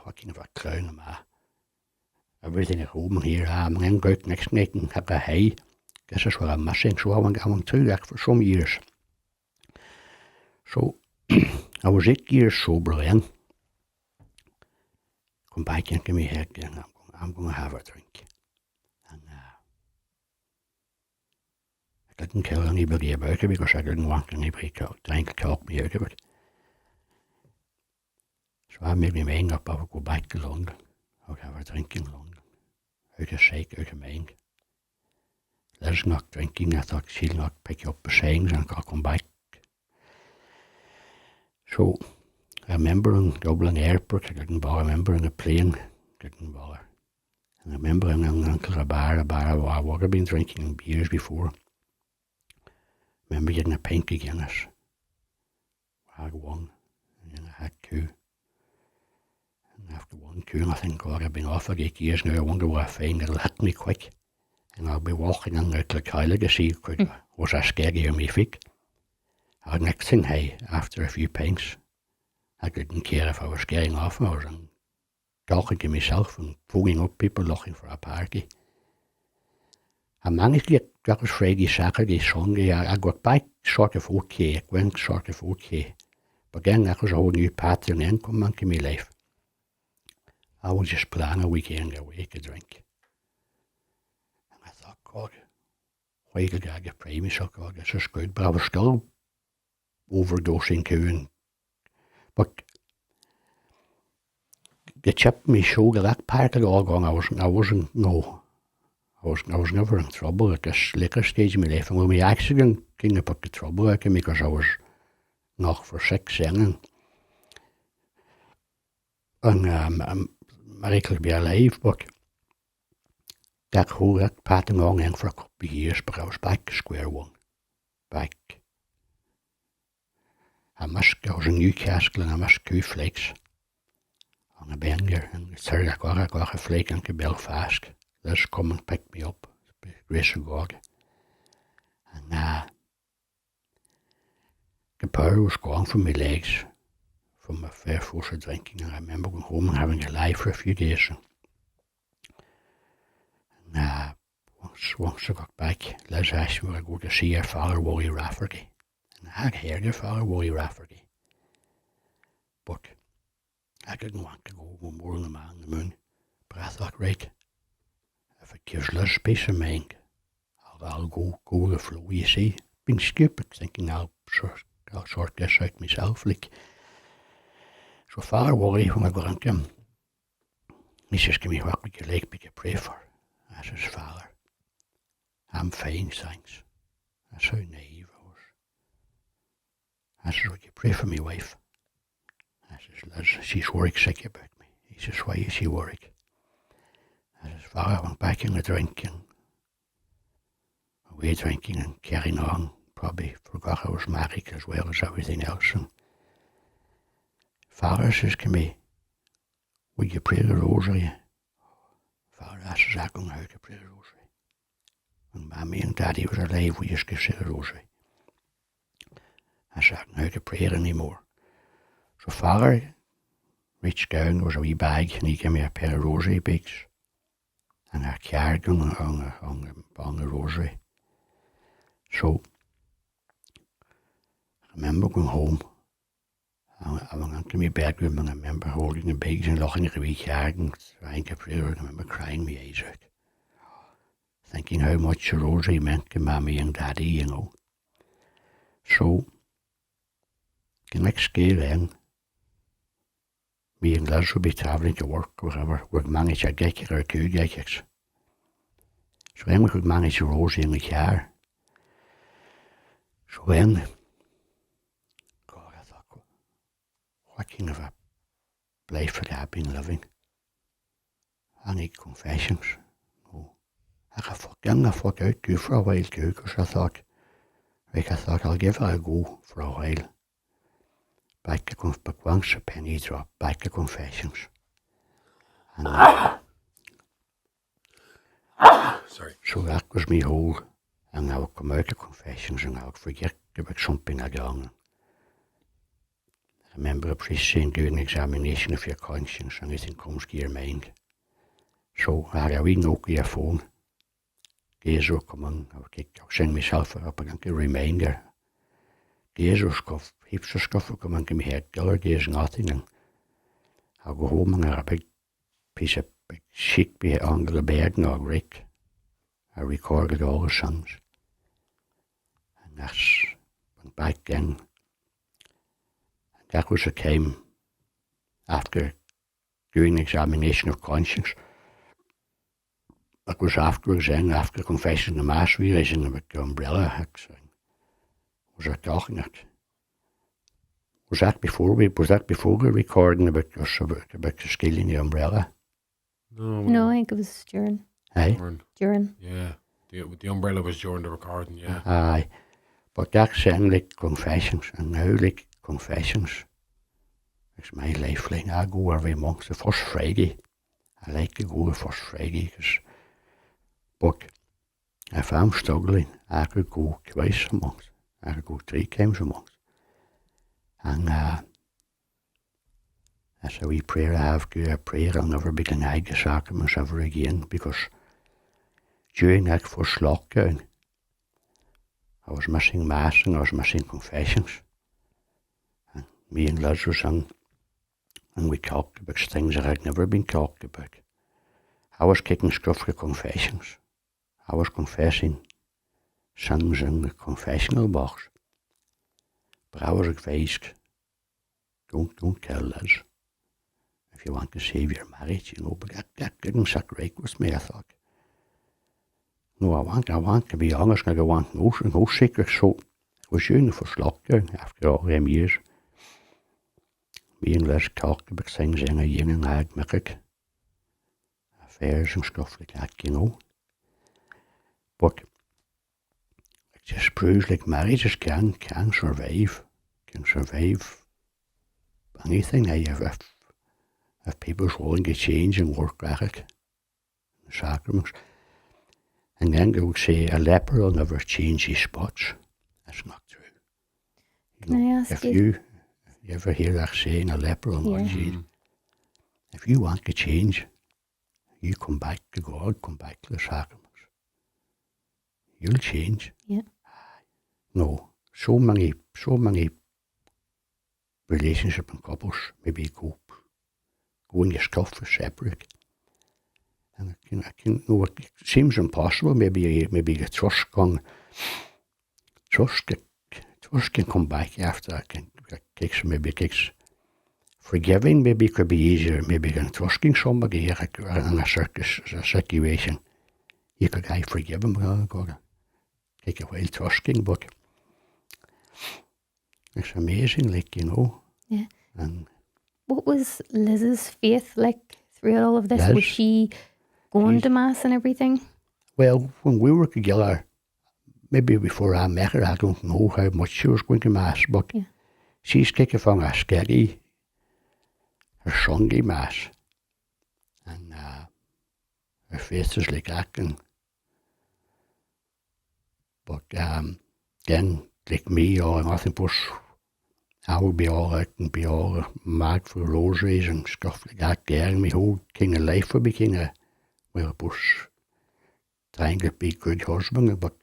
what kind of a clown am I? Everything at home here, I'm going to go out next night and have a high. This is what I'm missing. So I went through that for some years. So I was 8 years sober then. Come back into my head then, I'm going to have a drink. And I didn't tell anybody about it because I didn't want anybody trying to talk me out of it. So I made my mind up, I would go back to London. I would have a drink in London. Out of sight, out of mind. Liz not drinking, I thought she'll not pick up the sayings and I'll come back. So I remember in Dublin airport, I didn't bother. I remember in the plane, didn't bother. And I remember in an uncle a bar I would have been drinking years before. I remember getting a pint of Guinness. had one, and then I had two. And after one coup, I think, God, I've been off for 8 years now. I wonder what I find that'll hit me quick. And I'll be walking in there to Kylie to see was I scared of me feet. The next thing, hey, after a few pints, I didn't care if I was getting off. I was talking to myself and phoning up people looking for a party. I managed to get, that was Friday, Saturday, Sunday. I got back sort of okay. I went sort of okay. But then that was a whole new pattern then come into my life. I would just plan a weekend away to drink. And I thought, God, why did I get prime myself? God, this is good. But I was still overdosing too. But the chip me showed that part of it all gone. I was never in trouble at this later stage of my life. And when my accident kind of put the trouble out of me because I was knocked for sick singing. And I'm miracle to be alive, but that pattern on in for a couple of years, but I was back to square one. Back. I was in Newcastle and I missed 2 flights on a Bangor, and the third I got a flight into Belfast. Liz come and pick me up, by the grace of God. And the power was gone from my legs from a fair force of drinking, and I remember going home and having a lie for a few days. And once I got back, Liz asked me would I go to see her father, Wally Rafferty. And I had heard of Father Wally Rafferty, but I didn't want to go more than the man on the moon. But I thought, right, if it gives Liz peace of mind, I'll go with the flow. You see, being stupid, thinking I'll sort this out myself. Like, so Father Wally, when I got into him, he says to me, what would you like me to pray for? I says, Father, I'm fine, thanks. That's how naive I was. I says, would you pray for my wife? I says, Liz, she's worried sick about me. He says, why is she worried? I says, Father, I went back in the drinking, away drinking and carrying on. Probably forgot I was married as well as everything else. And Father says to me, would you pray the rosary? Father, I says, I don't know how to pray the rosary. When Mommy and Daddy was alive, we used to say the rosary. I said, I don't know how to pray it anymore. So Father reached down, there was a wee bag, and he gave me a pair of rosary beads and a card on the rosary. So I remember going home. I went into my bedroom and I remember holding the beads and looking at the wee card and trying to pray. I remember crying my eyes out, thinking how much the rosary meant to Mommy and Daddy, you know. So the next day then, me and Liz would be travelling to work or whatever. We'd manage a gig or 2 gigs. So then we could manage the rosary in the car. So then, God, I thought, what kind of a life had I been living? I need confessions. No. I fuck out too for a while too, because I thought I'll give it a go for a while. Back to but once a penny drop, back to confessions. And Sorry. So that was me whole, and I would come out of confessions and I would forget about something I'd done. I remember a priest saying, do an examination of your conscience, anything comes to your mind. So I had a wee Nokia phone. Days would come on, I would send myself up against a reminder. Days would scuff, heaps of stuff would come into my head. The other days nothing, and I'll go home and I had a big sheet under the bed and I'll rake. I recorded all the songs. And that's went back then. That was the time after doing the examination of conscience. That was afterwards then, after confessing the Mass, realising about the umbrella. Was I talking it? Was that before we recording about the stealing the umbrella? No, I think it was during. Aye? During. Yeah. The umbrella was during the recording, yeah. Aye. But that's saying like confessions, and now like confessions. It's my lifeline. I go every month, the first Friday. I like to go the first Friday, but if I'm struggling, I could go twice a month. I could go 3 times a month. And that's a wee prayer I have to a prayer I'll never be denied the sacraments ever again, because during that first lockdown, I was missing Mass and I was missing confessions. And me and Liz was in, and we talked about things that had never been talked about. I was kicking stuff for confessions. I was confessing sins in the confessional box. But I was advised, don't tell Liz. If you want to save your marriage, but that didn't sit right with me, I thought. No, I want to be honest, and I want no secrets. So it was during the first lockdown, after all them years. Me and Liz talked about things in a yin and ag mythic, affairs and stuff like that, But it just proves like marriages can survive anything. If people's willing to change and work at it, the sacraments. And then they would say a leper will never change his spots. That's not true. Can I ask if you ever hear that saying, a leper will not change. If you want to change, you come back to God, come back to the sacraments. You'll change. Yeah. No, so many relationship and couples maybe go and get stuff for separate. And it seems impossible. Maybe the trust can come back after that. Takes forgiving. Maybe it could be easier. Maybe than trusting somebody in a situation. You could forgive him. God, take a while trusting, but it's amazing, Yeah. And what was Liz's faith like throughout all of this? Liz, was she going to Mass and everything? Well, when we were together, maybe before I met her, I don't know how much she was going to Mass, but she's taken from a steady, her Sunday Mass, and her faith is like that. But then, like me, or nothing but I would be all out and be all mad for rosaries and stuff like that there, and my whole kind of life would be kind of, well, of course, trying to be a good husband, but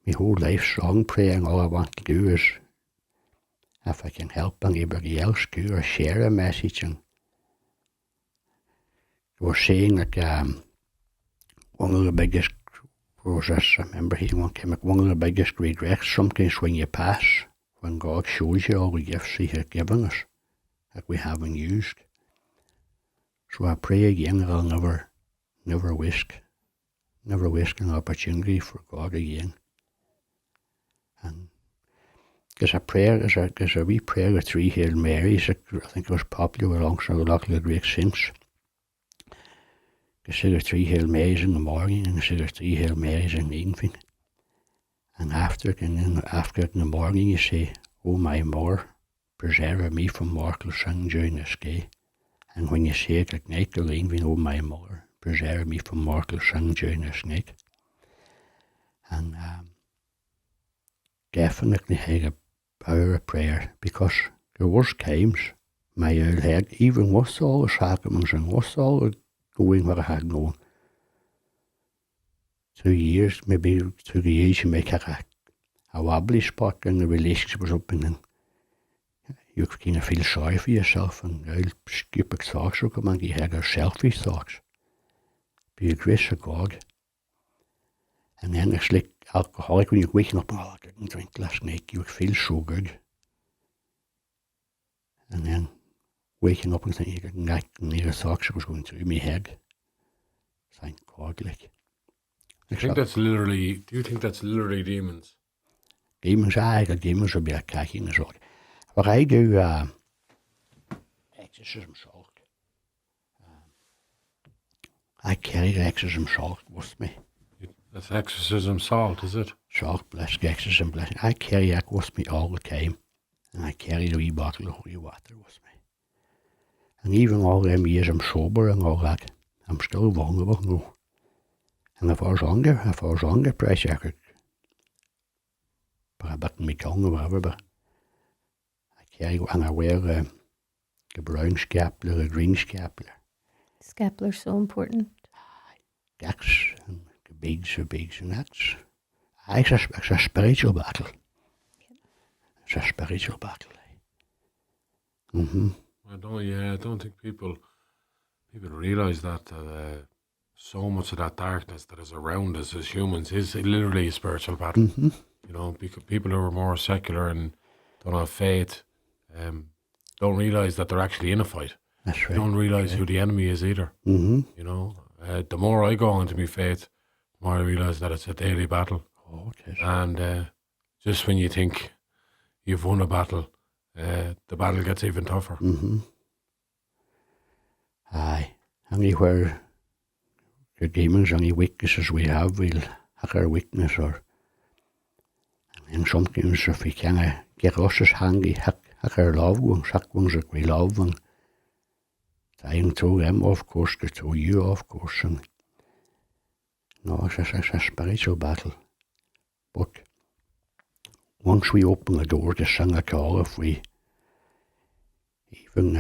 my whole life song praying, all I want to do is, if I can help anybody else do, or share a message. And they were saying that one of the biggest, was this, I remember he came up, one of the biggest regrets sometimes when you pass, when God shows you all the gifts he has given us that we haven't used. So I pray again that I'll never waste an opportunity for God again. And there's a wee prayer of 3 Hail Marys that I think was popular alongside a lot of the great saints. They say there's 3 Hail Marys in the morning, and they say there's 3 Hail Marys in the evening. And after it in the morning you say, "Oh my Mother, preserve me from mortal sin during this day." And when you say it at night or evening, "Oh my Mother, preserve me from mortal sin during this night." And definitely had a power of prayer, because there was times my old head, even with all the sacraments and with all the going where I had gone, through the years you might have a wobbly spot and the relationship was up, and then you kind of feel sorry for yourself, and all stupid thoughts will come into your head, or selfish thoughts. Be the grace of God. And then it's like alcoholic, when you're waking up, "Oh, I didn't drink last night," you feel so good. And then waking up and thinking, "You didn't act," and the thoughts that was going through my head. Thank God, like. Do you think that's literally demons? Demons, the demons will be attacking us all. But I do exorcism salt. I carry the exorcism salt with me. That's exorcism salt, is it? Salt, blessed, exorcism, blessing. I carry that with me all the time. And I carried a wee bottle of holy water with me. And even all them years I'm sober and all that, I'm still vulnerable now. And if I was under pressure, I could put a bit in my tongue or whatever, but I carry, and I wear the brown scapular, the green scapular. Scapular's so important. That's, and the beads, and that's, it's a spiritual battle. It's a spiritual battle. I don't think people realise that so much of that darkness that is around us as humans is literally a spiritual battle. You know, because people who are more secular and don't have faith don't realise that they're actually in a fight. That's right. They don't realise who the enemy is either. You know, the more I go into my faith, the more I realise that it's a daily battle. Oh, it is. And just when you think you've won a battle, the battle gets even tougher. Aye. Anywhere the demons, any weaknesses we have, we'll have our weakness, or and sometimes if we can get us as handy, have our loved ones that we love, and try and throw them off course, to throw you off course. And no, it's a spiritual battle. But once we open the door to sing a call, if we even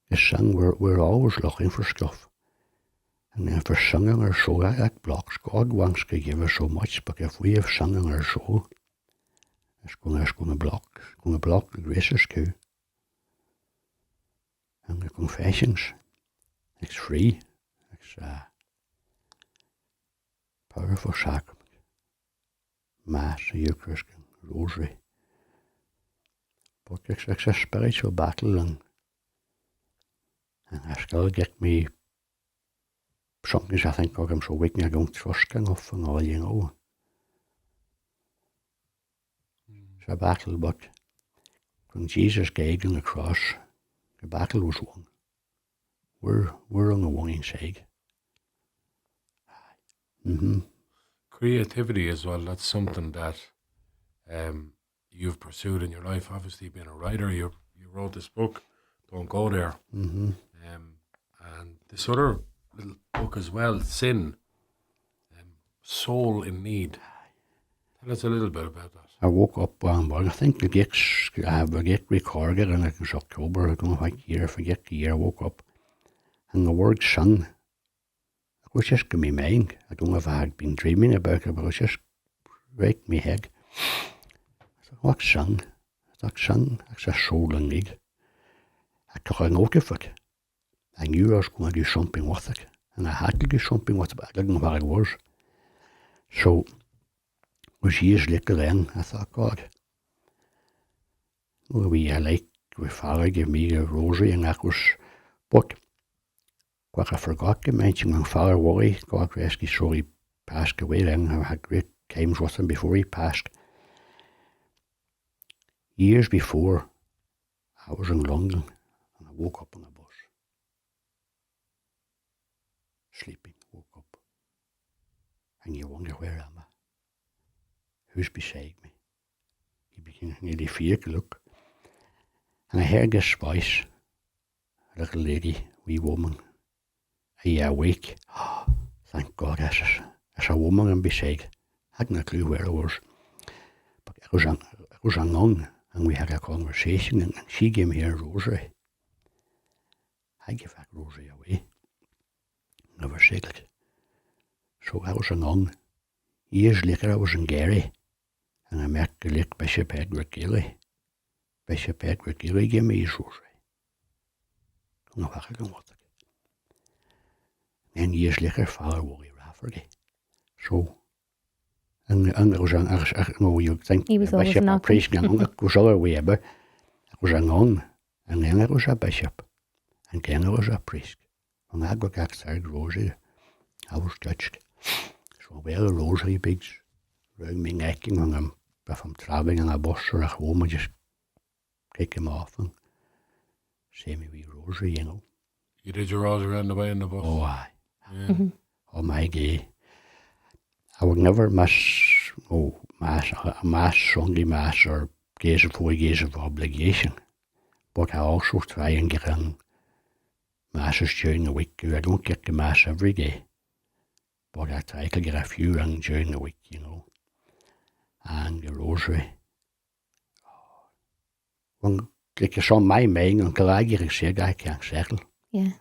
the sing, we're always looking for stuff. And if we're singing our soul, that blocks. God wants to give us so much, but if we have singing our soul, it's going to block the graces too. And the confessions, it's free. It's a powerful sacrament. Mass, the Eucharist, Rosary. But it's a spiritual battle, and I still get me. Sometimes I think, I'm so weak and I don't trust enough and all, you know. It's a battle, but when Jesus died on the cross, the battle was won. We're on the winning side. Creativity as well, that's something that you've pursued in your life. Obviously, being a writer, you wrote this book, Don't Go There. And this other little book as well, Sin, Soul in Need. Tell us a little bit about that. I woke up one morning, I think I have a get recorded, and it was October, I don't know what year, I forget the year. I woke up and the word sung, it was just in my mind. I don't know if I had been dreaming about it, but it was just right in my head. I thought, what's sung? I thought, sung, it's a soul in need. I took a note of it. I knew I was going to do something with it, and I had to do something with it, but I didn't know what it was. So, it was years later then, I thought, God, my father gave me a rosary, and that was, but what I forgot to mention, when Father Wally, God rest his soul, he passed away then. I had great times with him before he passed. Years before, I was in London, and I woke up on a bus. Sleeping, woke up. And you wonder, where am I? Who's beside me? You begin nearly fear to look. And I heard this voice, a little lady, wee woman. Are you awake? Oh, thank God, there's a woman in beside. I hadn't a clue where it was. But it was a nun, and we had a conversation, and she gave me a rosary. I gave that rosary away. Never said it. So I was a nun. Years later I was in Gary, and I met the late Bishop Edward Gilly. Bishop Edward Gilly gave me his rosary. Don't know what I done with it. Then years later, Father Wally Rafferty. So, and there was you think he was a bishop, a priest, and it goes other way, but it was a nun, and then it was a bishop, and then it was a priest. When I got that third rosary, I was touched. So I wear the rosary beads round my neck, and if I'm travelling on a bus or at home, I just take them off and say my wee rosary, you know. You did your rosary on the way in the bus? Oh, aye. Yeah. Oh, my God. I would never miss mass, Sunday mass, or days of 4 days of obligation. But I also try and get in masses during the week. I don't get the mass every day, but I try to get a few in during the week, and the rosary. When it's on my mind until I get sick, I can't settle. Yeah.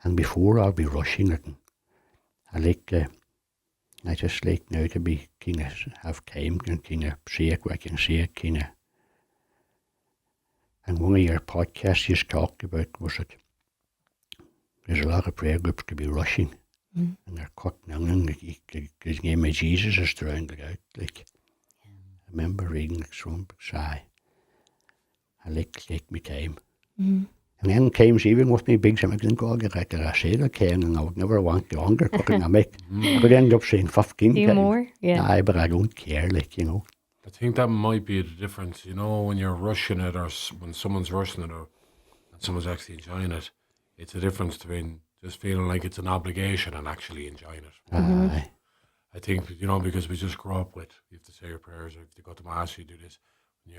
And before I'll be rushing it. I just like now to be kind of have time and kind of say it what I can say it, kind of. And one of your podcasts you talked about was that there's a lot of prayer groups to be rushing, and they're cutting in, and the name of Jesus is drowned out. Like, I remember reading some sigh. I like to take my time. And then times even with me big time, I didn't go get I said I can, and I would never want the longer cooking. I could end up saying 15 Do times. more? Yeah. Aye, but I don't care, I think that might be the difference, when you're rushing it, or when someone's rushing it, or someone's actually enjoying it. It's a difference between just feeling like it's an obligation and actually enjoying it. Aye. I think, because we just grow up with, you have to say your prayers, or you have to go to mass, you do this. When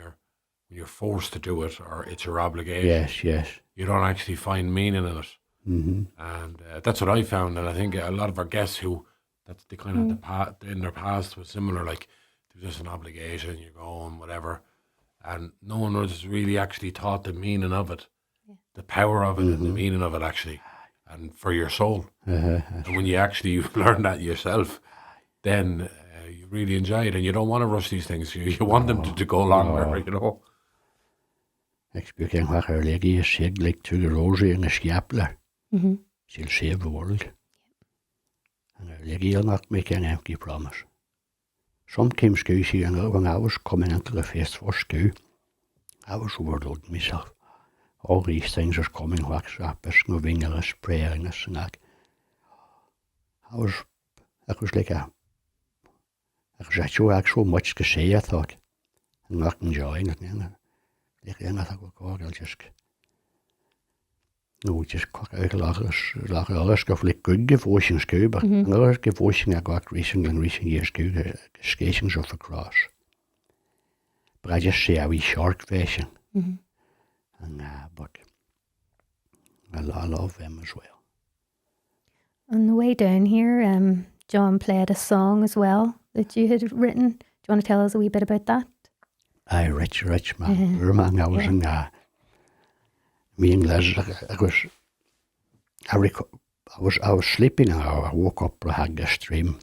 you're forced to do it, or it's your obligation. Yes. You don't actually find meaning in it. Mm-hmm. And that's what I found. And I think a lot of our guests that's the kind of in their past was similar, like, it was just an obligation, you go and whatever. And no one was really actually taught the meaning of it, the power of it, and the meaning of it, actually, and for your soul. And when you actually learn that yourself, then you really enjoy it, and you don't want to rush these things. You want them to go longer, Speaking what Our Lady has said, like to the rosary and the scapular, she'll save the world. And Our Lady will not make an empty promise. Sometimes, when I was coming into the first school, I was overloading myself. All these things are coming, WhatsApp, novenas, prayer, and this and that. It was like I so much to say, I thought, and not enjoying it. Then I thought, God, I'll just cut out a lot of other stuff, like good devotions too, but another devotion I got in recent years too, the Stations of the Cross. But I just say a wee short version. And but I love them as well. On the way down here, John played a song as well that you had written. Do you want to tell us a wee bit about that? Aye, rich man, poor man. I was in me and Liz. I was sleeping and I woke up and I had this dream,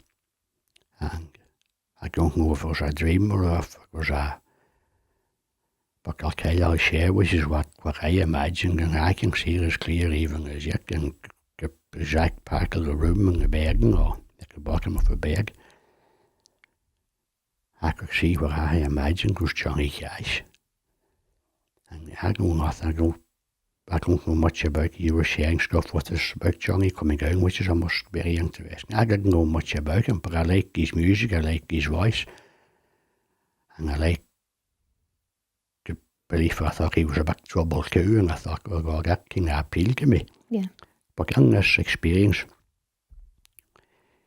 and I don't know if it was a dream or if it was but I'll share which is what I imagined, and I can see it as clear even as you can the exact part of the room and the bed or at the bottom of the bed. I could see what I imagined was Johnny Cash. And I don't know much about it. You were sharing stuff with us about Johnny coming down, which is almost very interesting. I didn't know much about him, but I liked his music, I liked his voice, and I liked the belief. I thought he was a bit trouble too, and I thought, oh God, that kind of appealed to me. Yeah. But in this experience,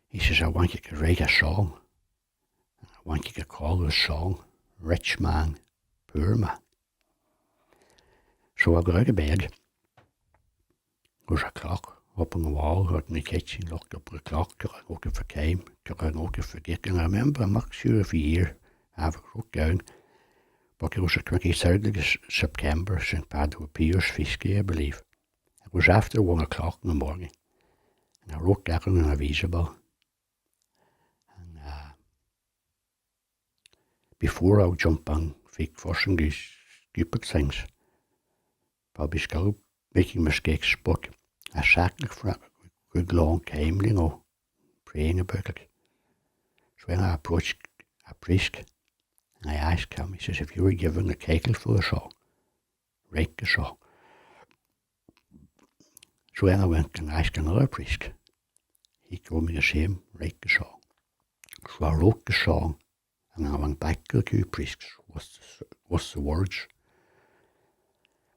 he says, I want you to write a song. I want you to call this song Rich Man, Poor Man. So I got out of bed. There was a clock up on the wall out in the kitchen, looked up at the clock, took a look at the time, took a look at the date, and I remember, I'm not sure of the year, I have it wrote down, but it was the 23rd of September, St. Padre Pio's feast day, I believe. It was after 1 o'clock in the morning, and I wrote that on an avisable. And before I would jump on fake fuss and these stupid things, probably still making mistakes, but I sat for a good long time, praying about it. So when I approached a priest, and I asked him, he says, if you were given the title for the song, write the song. So then I went and asked another priest. He told me the same, write the song. So I wrote the song, and I went back to the two priests, what's the words?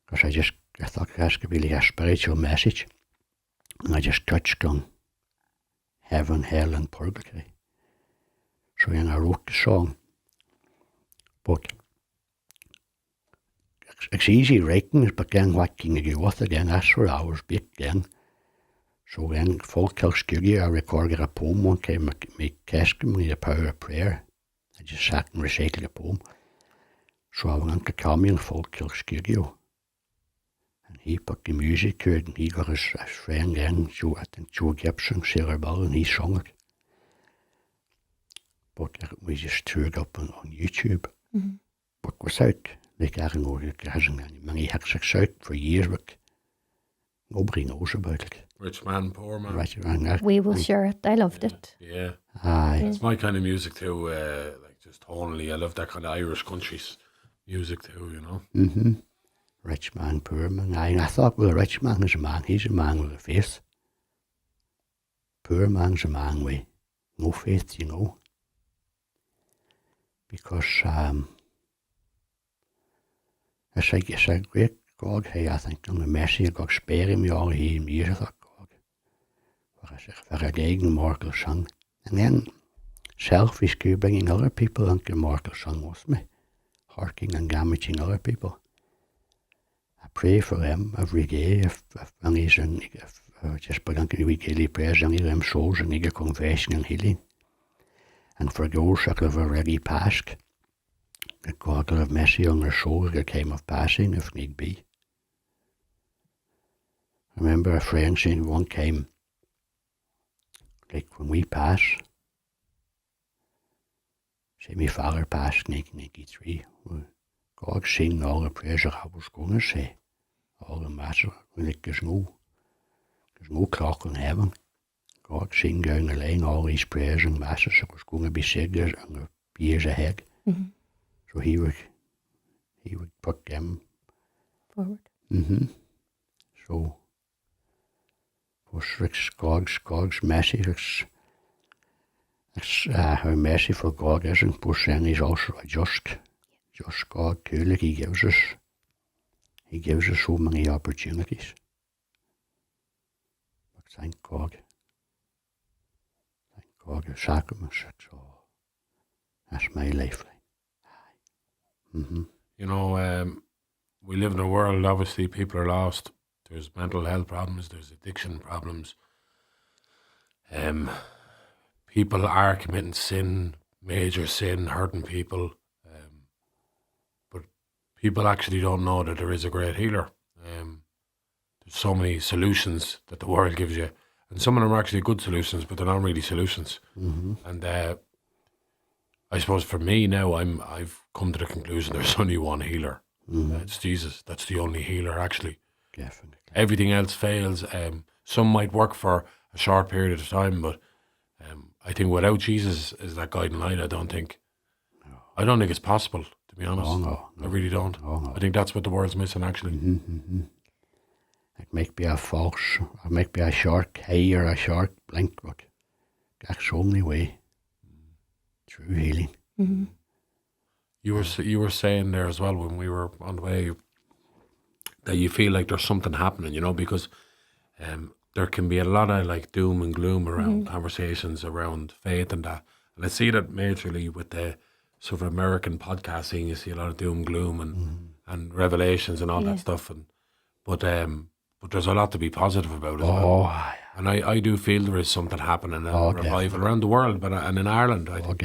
Because I thought it has to be like a spiritual message. And I just touched on heaven, hell and purgatory. So then I wrote the song. But it's easy writing, but then what can you do with it then? That's where I was big then. So then, folk till Skuggy, I recorded a poem one time, my testimony, The Power of Prayer. I just sat and recited a poem. So I went to Camion folk till Skuggy, and he put the music to it, and he got his friend then, I think Joe Gibson, Sailor Bill, and he sung it. But we just threw it up on YouTube. Mm-hmm. But without, like, I don't know, it hasn't many hits. It's out for years, but nobody knows about it. Rich man, poor man. Right around that. We will share it. I loved it. Yeah. Aye. It's my kind of music too, like just tonally. I love that kind of Irish country music too, you know. Mm-hmm. Rich man, poor man. Aye, and I thought, well, a rich man is a man. He's a man with a faith. Poor man's a man with no faith, you know. Because it's a great God, hey, I think, on the mercy of God sparing me all the years of that God. For a eigen mortal song. And then selfish bringing other people into mortal song with me. Hurting and damaging other people. I pray for them every day if just by going to daily prayers, any of them souls and need a confession and healing. And for those that have already passed, that God will have mercy on their soul at the time of passing if need be. I remember a friend saying one time, like when we pass, say my father passed in 1993, God seen all the prayers that I was going to say, all the masses, like there's no clock in heaven. God seen down the line all these prayers and masses that was going to be said there in the years ahead. Mm-hmm. So he would put them Forward. Mm-hmm. So it's God's mercy. It's how merciful God is, and but then He's also a just God too. Like He gives us so many opportunities. But thank God, the sacraments. That's my lifeline. Mm-hmm. You know, we live in a world, obviously, people are lost. There's mental health problems, there's addiction problems. People are committing sin, major sin, hurting people. But people actually don't know that there is a great healer. There's so many solutions that the world gives you. And some of them are actually good solutions, but they're not really solutions. Mm-hmm. And I suppose for me now, I've come to the conclusion there's only one healer. Mm-hmm. It's Jesus. That's the only healer, actually. Definitely. Everything else fails. Some might work for a short period of time, but I think without Jesus as that guiding light, I don't think it's possible, to be honest. No. I really don't. No. I think that's what the world's missing, actually. Mm-hmm, mm-hmm. It might be a false, it might be a short high or a short blink, but that's the only way. True healing. Mm-hmm. You were saying there as well when we were on the way that you feel like there's something happening, you know, because there can be a lot of like doom and gloom around conversations around faith and that. And I see that majorly with the sort of American podcasting. You see a lot of doom, gloom, and revelations and all that stuff. But there's a lot to be positive about as well. And I do feel there is something happening, a revival around the world, and in Ireland. I think.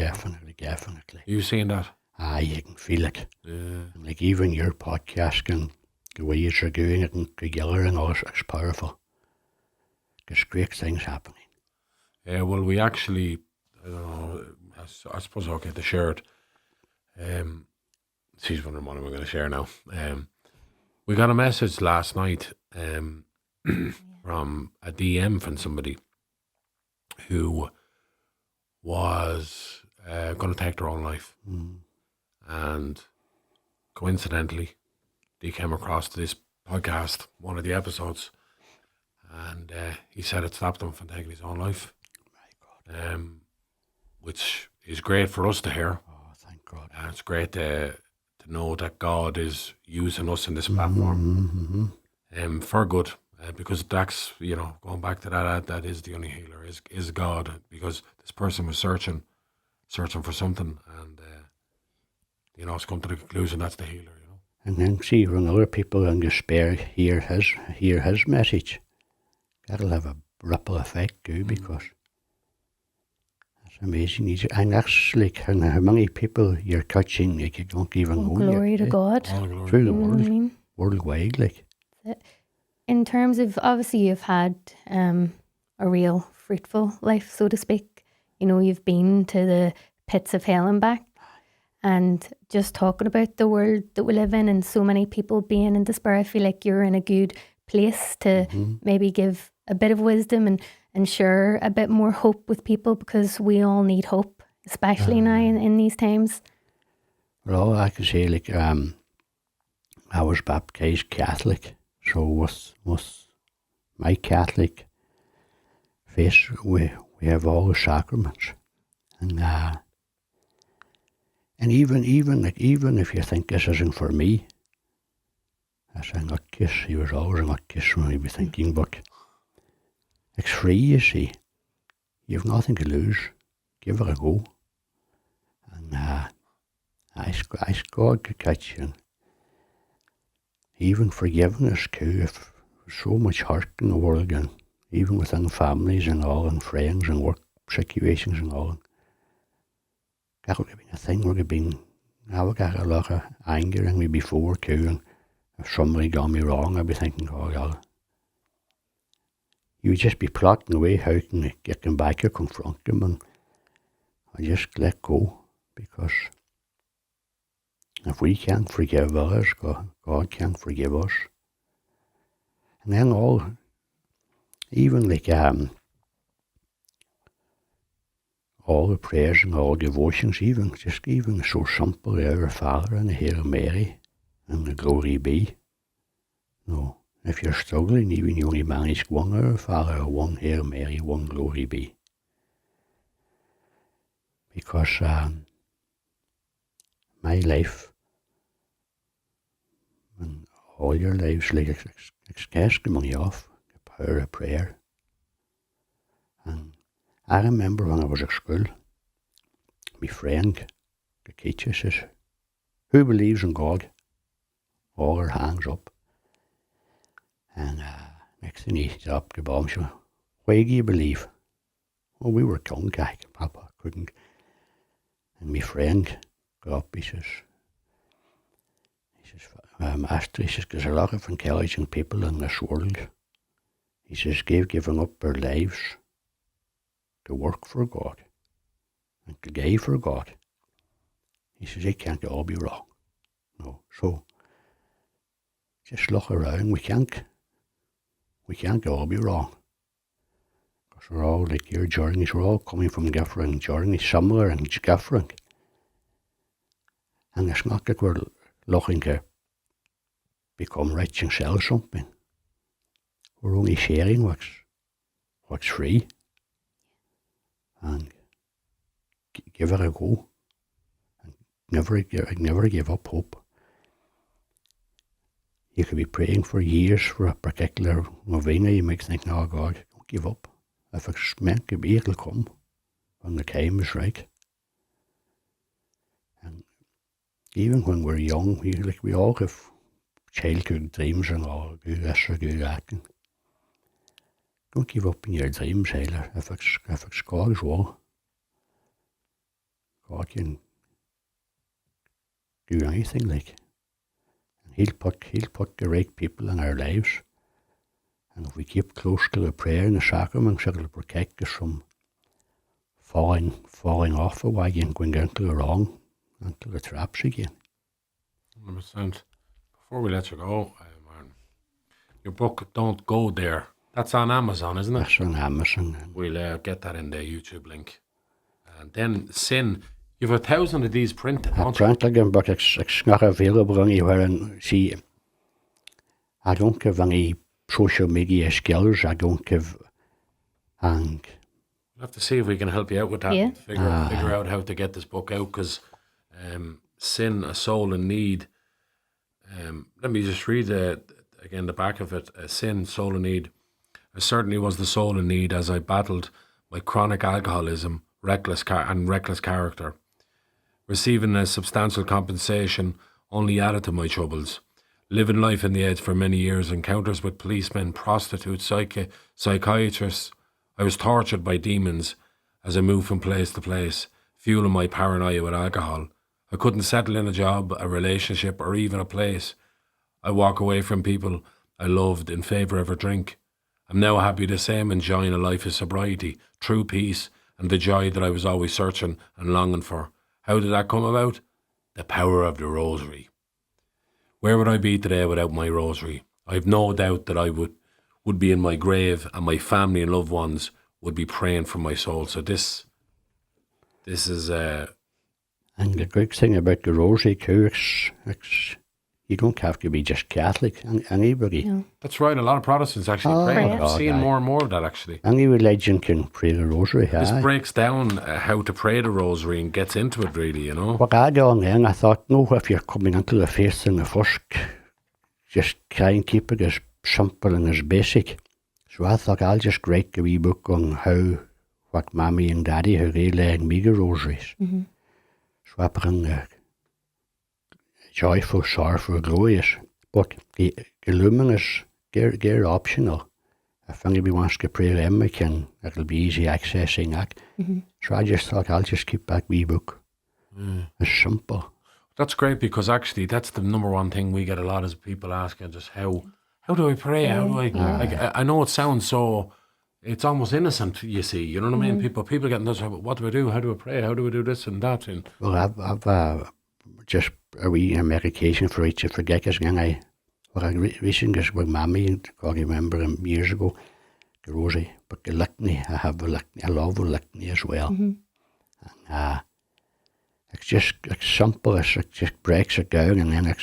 Definitely. You seeing that? You can feel it. Yeah. And like even your podcast and the way you're doing it and together and all, it's powerful. There's great things happening. Yeah, well, we actually, I don't know, I suppose I'll get to share it. She's wondering what we're going to share now. We got a message last night from a DM from somebody who was going to take their own life. And coincidentally, they came across this podcast, one of the episodes, and he said it stopped him from taking his own life. My God. Which is great for us to hear. Oh, thank God. And it's great to know that God is using us in this platform for good. Because that's, going back to that is the only healer, is God. Because this person was searching searching for something, and it's come to the conclusion that's the healer. And then see when other people in despair hear his message, that'll have a ripple effect too, because it's amazing. And that's like how many people you're touching, like you don't even know yet. Glory to God. All glory Through to the God. world, I mean? worldwide, like. In terms of, obviously you've had a real fruitful life, so to speak. You've been to the pits of hell and back. And just talking about the world that we live in and so many people being in despair, I feel like you're in a good place to maybe give a bit of wisdom and share a bit more hope with people, because we all need hope, especially now in these times. Well, all I can say, like, I was baptized Catholic, so with my Catholic faith, we have all the sacraments, and even if you think this isn't for me, that's a nutcase. He was always a nutcase when he'd be thinking, but it's free, you see. You've nothing to lose. Give it a go. And ask God to catch you. And even forgiveness too, if there's so much hurt in the world, and even within families and all, and friends and work situations and all. That would have been a thing where I would get a lot of anger in me before too, and if somebody got me wrong, I'd be thinking, oh God. You would just be plotting away how can you get them back or confront them, and I just let go, because if we can't forgive others, God can't forgive us. And then even like all the prayers and all devotions, even so simple, the Our Father and the Hail Mary and the Glory Be. No, if you're struggling, even you only manage one Our Father, or one Hail Mary, one Glory Be. Because my life and all your lives, like it's testimony of the power of prayer. And I remember when I was at school, my friend, the teacher, says, who believes in God? All their hands up. And next thing he dropped the bomb, she went, why do you believe? Well, we were tongue guy, Papa couldn't. And my friend got up, he says, Master, he says, there's a lot of intelligent people in this world. He says, they've given up their lives to work for God and to die for God. He says, they can't all be wrong. No, so just look around. We can't all be wrong. Because we're all like your journeys, we're all coming from different journeys, similar and different. And it's not that we're looking to become rich and sell something. We're only sharing what's free. And give it a go. And never give up hope. You could be praying for years for a particular novena. You might think, no, God, don't give up. If it's meant to be, it'll come when the time is right. And even when we're young, we all have childhood dreams and all, do this or do that. And don't give up in your dreams either. If it's God's will, God can do anything like. And He'll put the right people in our lives. And if we keep close to the prayer and the sacraments, it'll protect us from falling off a wagon, going into the wrong, into the traps again. 100%. Before we let you go, Martin, your book, Don't Go There, that's on Amazon, isn't it? That's on Amazon. We'll get that in the YouTube link. And then Sin, you've 1,000 of these printed, I printed them, but it's not available anywhere. And see, I don't have any social media skills. I don't have, and we'll have to see if we can help you out with that. Yeah. Figure out how to get this book out, because Sin, A Soul in Need. Let me just read again the back of it. Sin, Soul in Need. I certainly was the soul in need as I battled my chronic alcoholism reckless character. Receiving a substantial compensation only added to my troubles. Living life in the edge for many years, encounters with policemen, prostitutes, psychiatrists. I was tortured by demons as I moved from place to place, fueling my paranoia with alcohol. I couldn't settle in a job, a relationship, or even a place. I walk away from people I loved in favour of a drink. I'm now happy to say I'm enjoying a life of sobriety, true peace, and the joy that I was always searching and longing for. How did that come about? The power of the rosary. Where would I be today without my rosary? I've no doubt that I would be in my grave, and my family and loved ones would be praying for my soul. So this is And the great thing about the rosary too, you don't have to be just Catholic. Anybody. No. That's right. A lot of Protestants actually pray. I'm God, seeing aye. more and more of that actually. Any religion can pray the rosary. This aye. breaks down how to pray the rosary and gets into it really, you know. What I done then, I thought, no, if you're coming into the faith and the first, just try and keep it as simple and as basic. So I thought I'll just write the wee book on what Mommy and Daddy, how they learned me the rosaries. Mm-hmm. So I bring the joyful, sorrowful, glorious. But the luminous, they're optional. If anybody wants to pray them, it'll be easy accessing that. Mm-hmm. So I just thought I'll just keep that wee book. It's simple. That's great because actually that's the number one thing we get a lot is people asking just how do I pray? How do I like I know it sounds so it's almost innocent, you see, you know what I mean? People get in touch about what do I do? How do I pray? How do I do this and that? And Well, I've just a wee medication for each of forgetfulness, and I recently just with Mommy, I can't remember years ago, the rosary, but the litany, I have a litany, I love a litany as well. Mm-hmm. And it's simple, it just breaks it down, and then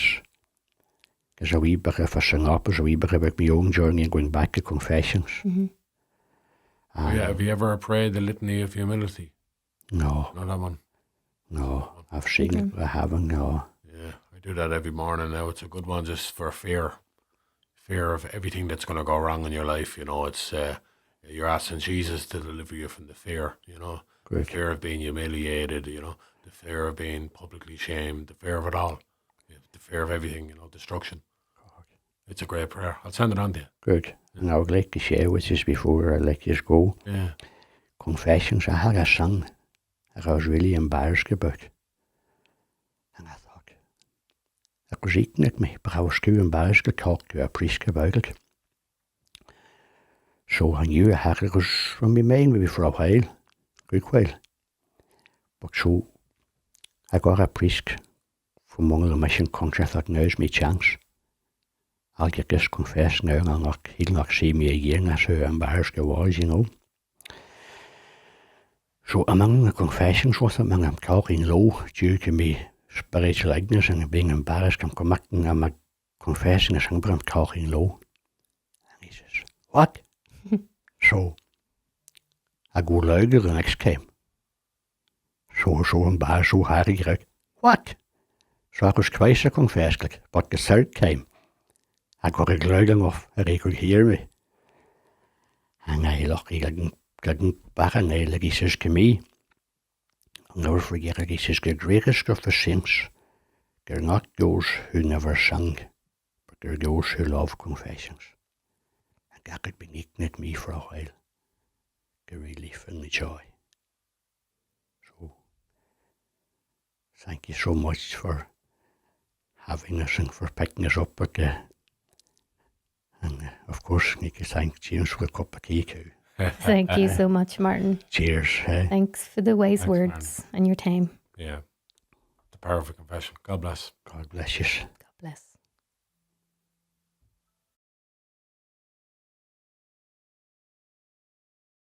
there's a wee bit of a sing up, there's a wee bit about my own journey and going back to confessions. Mm-hmm. have you ever prayed the litany of humility? No, Not that one. no, I've seen it, I haven't, no. Yeah, I do that every morning now. It's a good one just for fear of everything that's going to go wrong in your life. You know, it's you're asking Jesus to deliver you from the fear. You know, Great. the fear of being humiliated. You know, the fear of being publicly shamed. The fear of it all. The fear of everything. You know, destruction. It's a great prayer. I'll send it on to you. Good. And I would like to share with you before I let you go. Yeah. Confessions, I had a son that I was really embarrassed about. And I thought, it was eating at me, but I was too embarrassed to talk to a priest about it. So I knew I had it was from my mind maybe for a while, good while. But so I got a priest from one of the mission countries. I thought, now's my chance. I'll get this confessed now and he'll not see me again. That's how embarrassed I was, you know. So among the confessions with him, and I'm talking low due to me spiritual ignorance and being embarrassed. I'm committing, I'm confessing this thing, but I'm talking low. And he says, what? So I go louder the next time. So embarrassed, so hard I get, what? So I was twice I confessed, but the third time, I got it loud enough that he could hear me. And he didn't back and he says to me, I'll never forget it, he says, the greatest of the saints, they're not those who never sing, but they're those who love confessions. And that had been eating at me for a while, the relief and the joy. So, thank you so much for having us and for picking us up at the and of course, I need to thank James for a cup of tea too. Thank you so much, Martin. Cheers. Thanks for the wise Thanks, words and your time. Yeah. The power of a confession. God bless. God bless you. God bless.